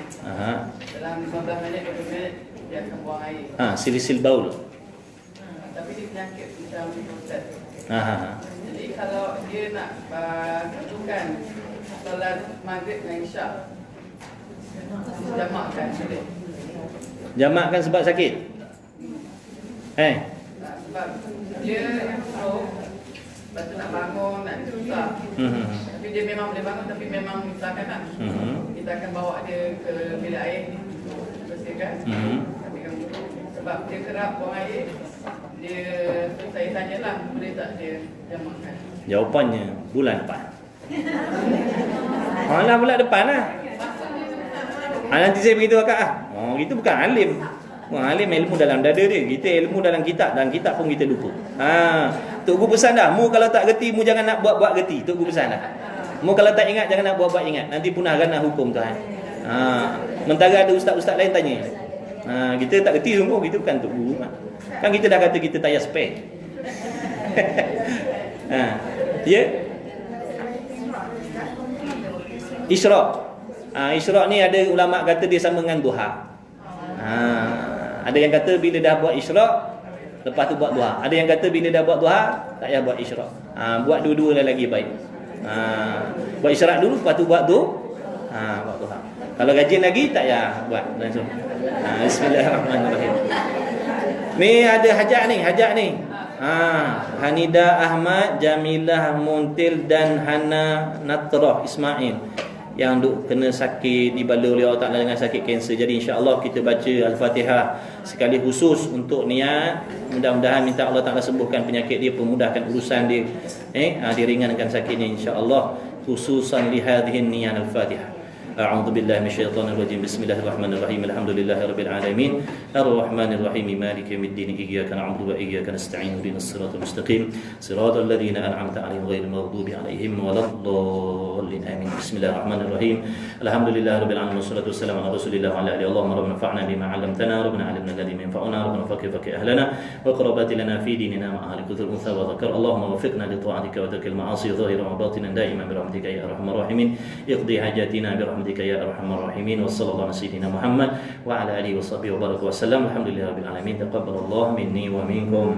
Dalam 15 minit, 20 minit dia akan buang air. Silisil baul. Tapi dia penyakit macam Ustaz. Jadi kalau dia nak satukan solat maghrib dengan isyak, jamakkan boleh. Jamakkan sebab sakit. Sebab dia stroke, lepas tu nak bangun, nak susah. Tapi dia memang boleh bangun, tapi memang misalkan nak. Kita akan bawa dia ke bilik air, bersihkan. Ambilkan wuduk. Sebab dia kerap buang air, saya tanyalah, boleh tak dia jamakkan? Jawapannya bulan depan. Malah bulan depan lah. Nanti saya beritahu akak itu bukan alim. Alim ilmu dalam dada dia. Kita ilmu dalam kitab, dan kitab pun kita lupa. Tok Guru pesan dah, mu kalau tak gerti, mu jangan nak buat-buat gerti. Tok Guru pesan dah. Mu kalau tak ingat, jangan nak buat-buat ingat. Nanti punah ranah hukum Tuhan. Mentara ada ustaz-ustaz lain tanya. Kita tak gerti sungguh, kita bukan Tok Guru. Kan kita dah kata kita tak payah spare. Ya. Isyraq. Isyraq ni ada ulama kata dia sama dengan duha. Ada yang kata bila dah buat isyraq, lepas tu buat duha. Ada yang kata bila dah buat duha, tak payah buat isyraq. Buat dua-dua lagi baik. Buat isyraq dulu, lepas tu buat buat duha. Kalau rajin lagi, tak payah buat langsung. Bismillahirrahmanirrahim. Ni ada hajat ni. Hanida Ahmad, Jamilah Muntil dan Hana Natrah Ismail yang duk kena sakit, dibalur oleh Allah Ta'ala dengan sakit kanser. Jadi insya-Allah kita baca Al-Fatihah sekali khusus untuk niat. Mudah-mudahan minta Allah Ta'ala sembuhkan penyakit dia, pemudahkan urusan dia, diringankan sakitnya insya-Allah, khususan li hadhihi niyyah Al-Fatihah. A'udzu billahi minasyaitonir rajim. Bismillahirrahmanirrahim. Alhamdulillahirabbil alamin. Arrahmanirrahim. Maliki yaumiddin. Iyyaka na'budu wa iyyaka nasta'in. Ihdinas siratal mustaqim. Siratal ladzina an'amta 'alaihim ghairil maghdubi 'alaihim waladdallin. Amin. Bismillahirrahmanirrahim. Alhamdulillahirabbil alamin. Wassalatu wassalamu ala Rasulillah wa ala alihi. Allahumma rabbana fa'na bima 'allamtana. Rabbana 'allimna alladhi yanfa'una. Rabbana faqih ahlana wa qarabati lana fi dinina ma ahli kuthur untha wa dhakar. Allahumma waffiqna li ta'atika wa tarkil ma'asi zahiran wa batinan da'iman bi rahmatika ya arhamar rahimin. Iqdi hajatina bi rahmatika ya arhamar rahimin. Wa sallallahu ala sayyidina Muhammad wa ala alihi wa sahbihi wa baraka wa sallam. Alhamdulillahirabbil alamin. Taqabbalallahu minni wa minkum.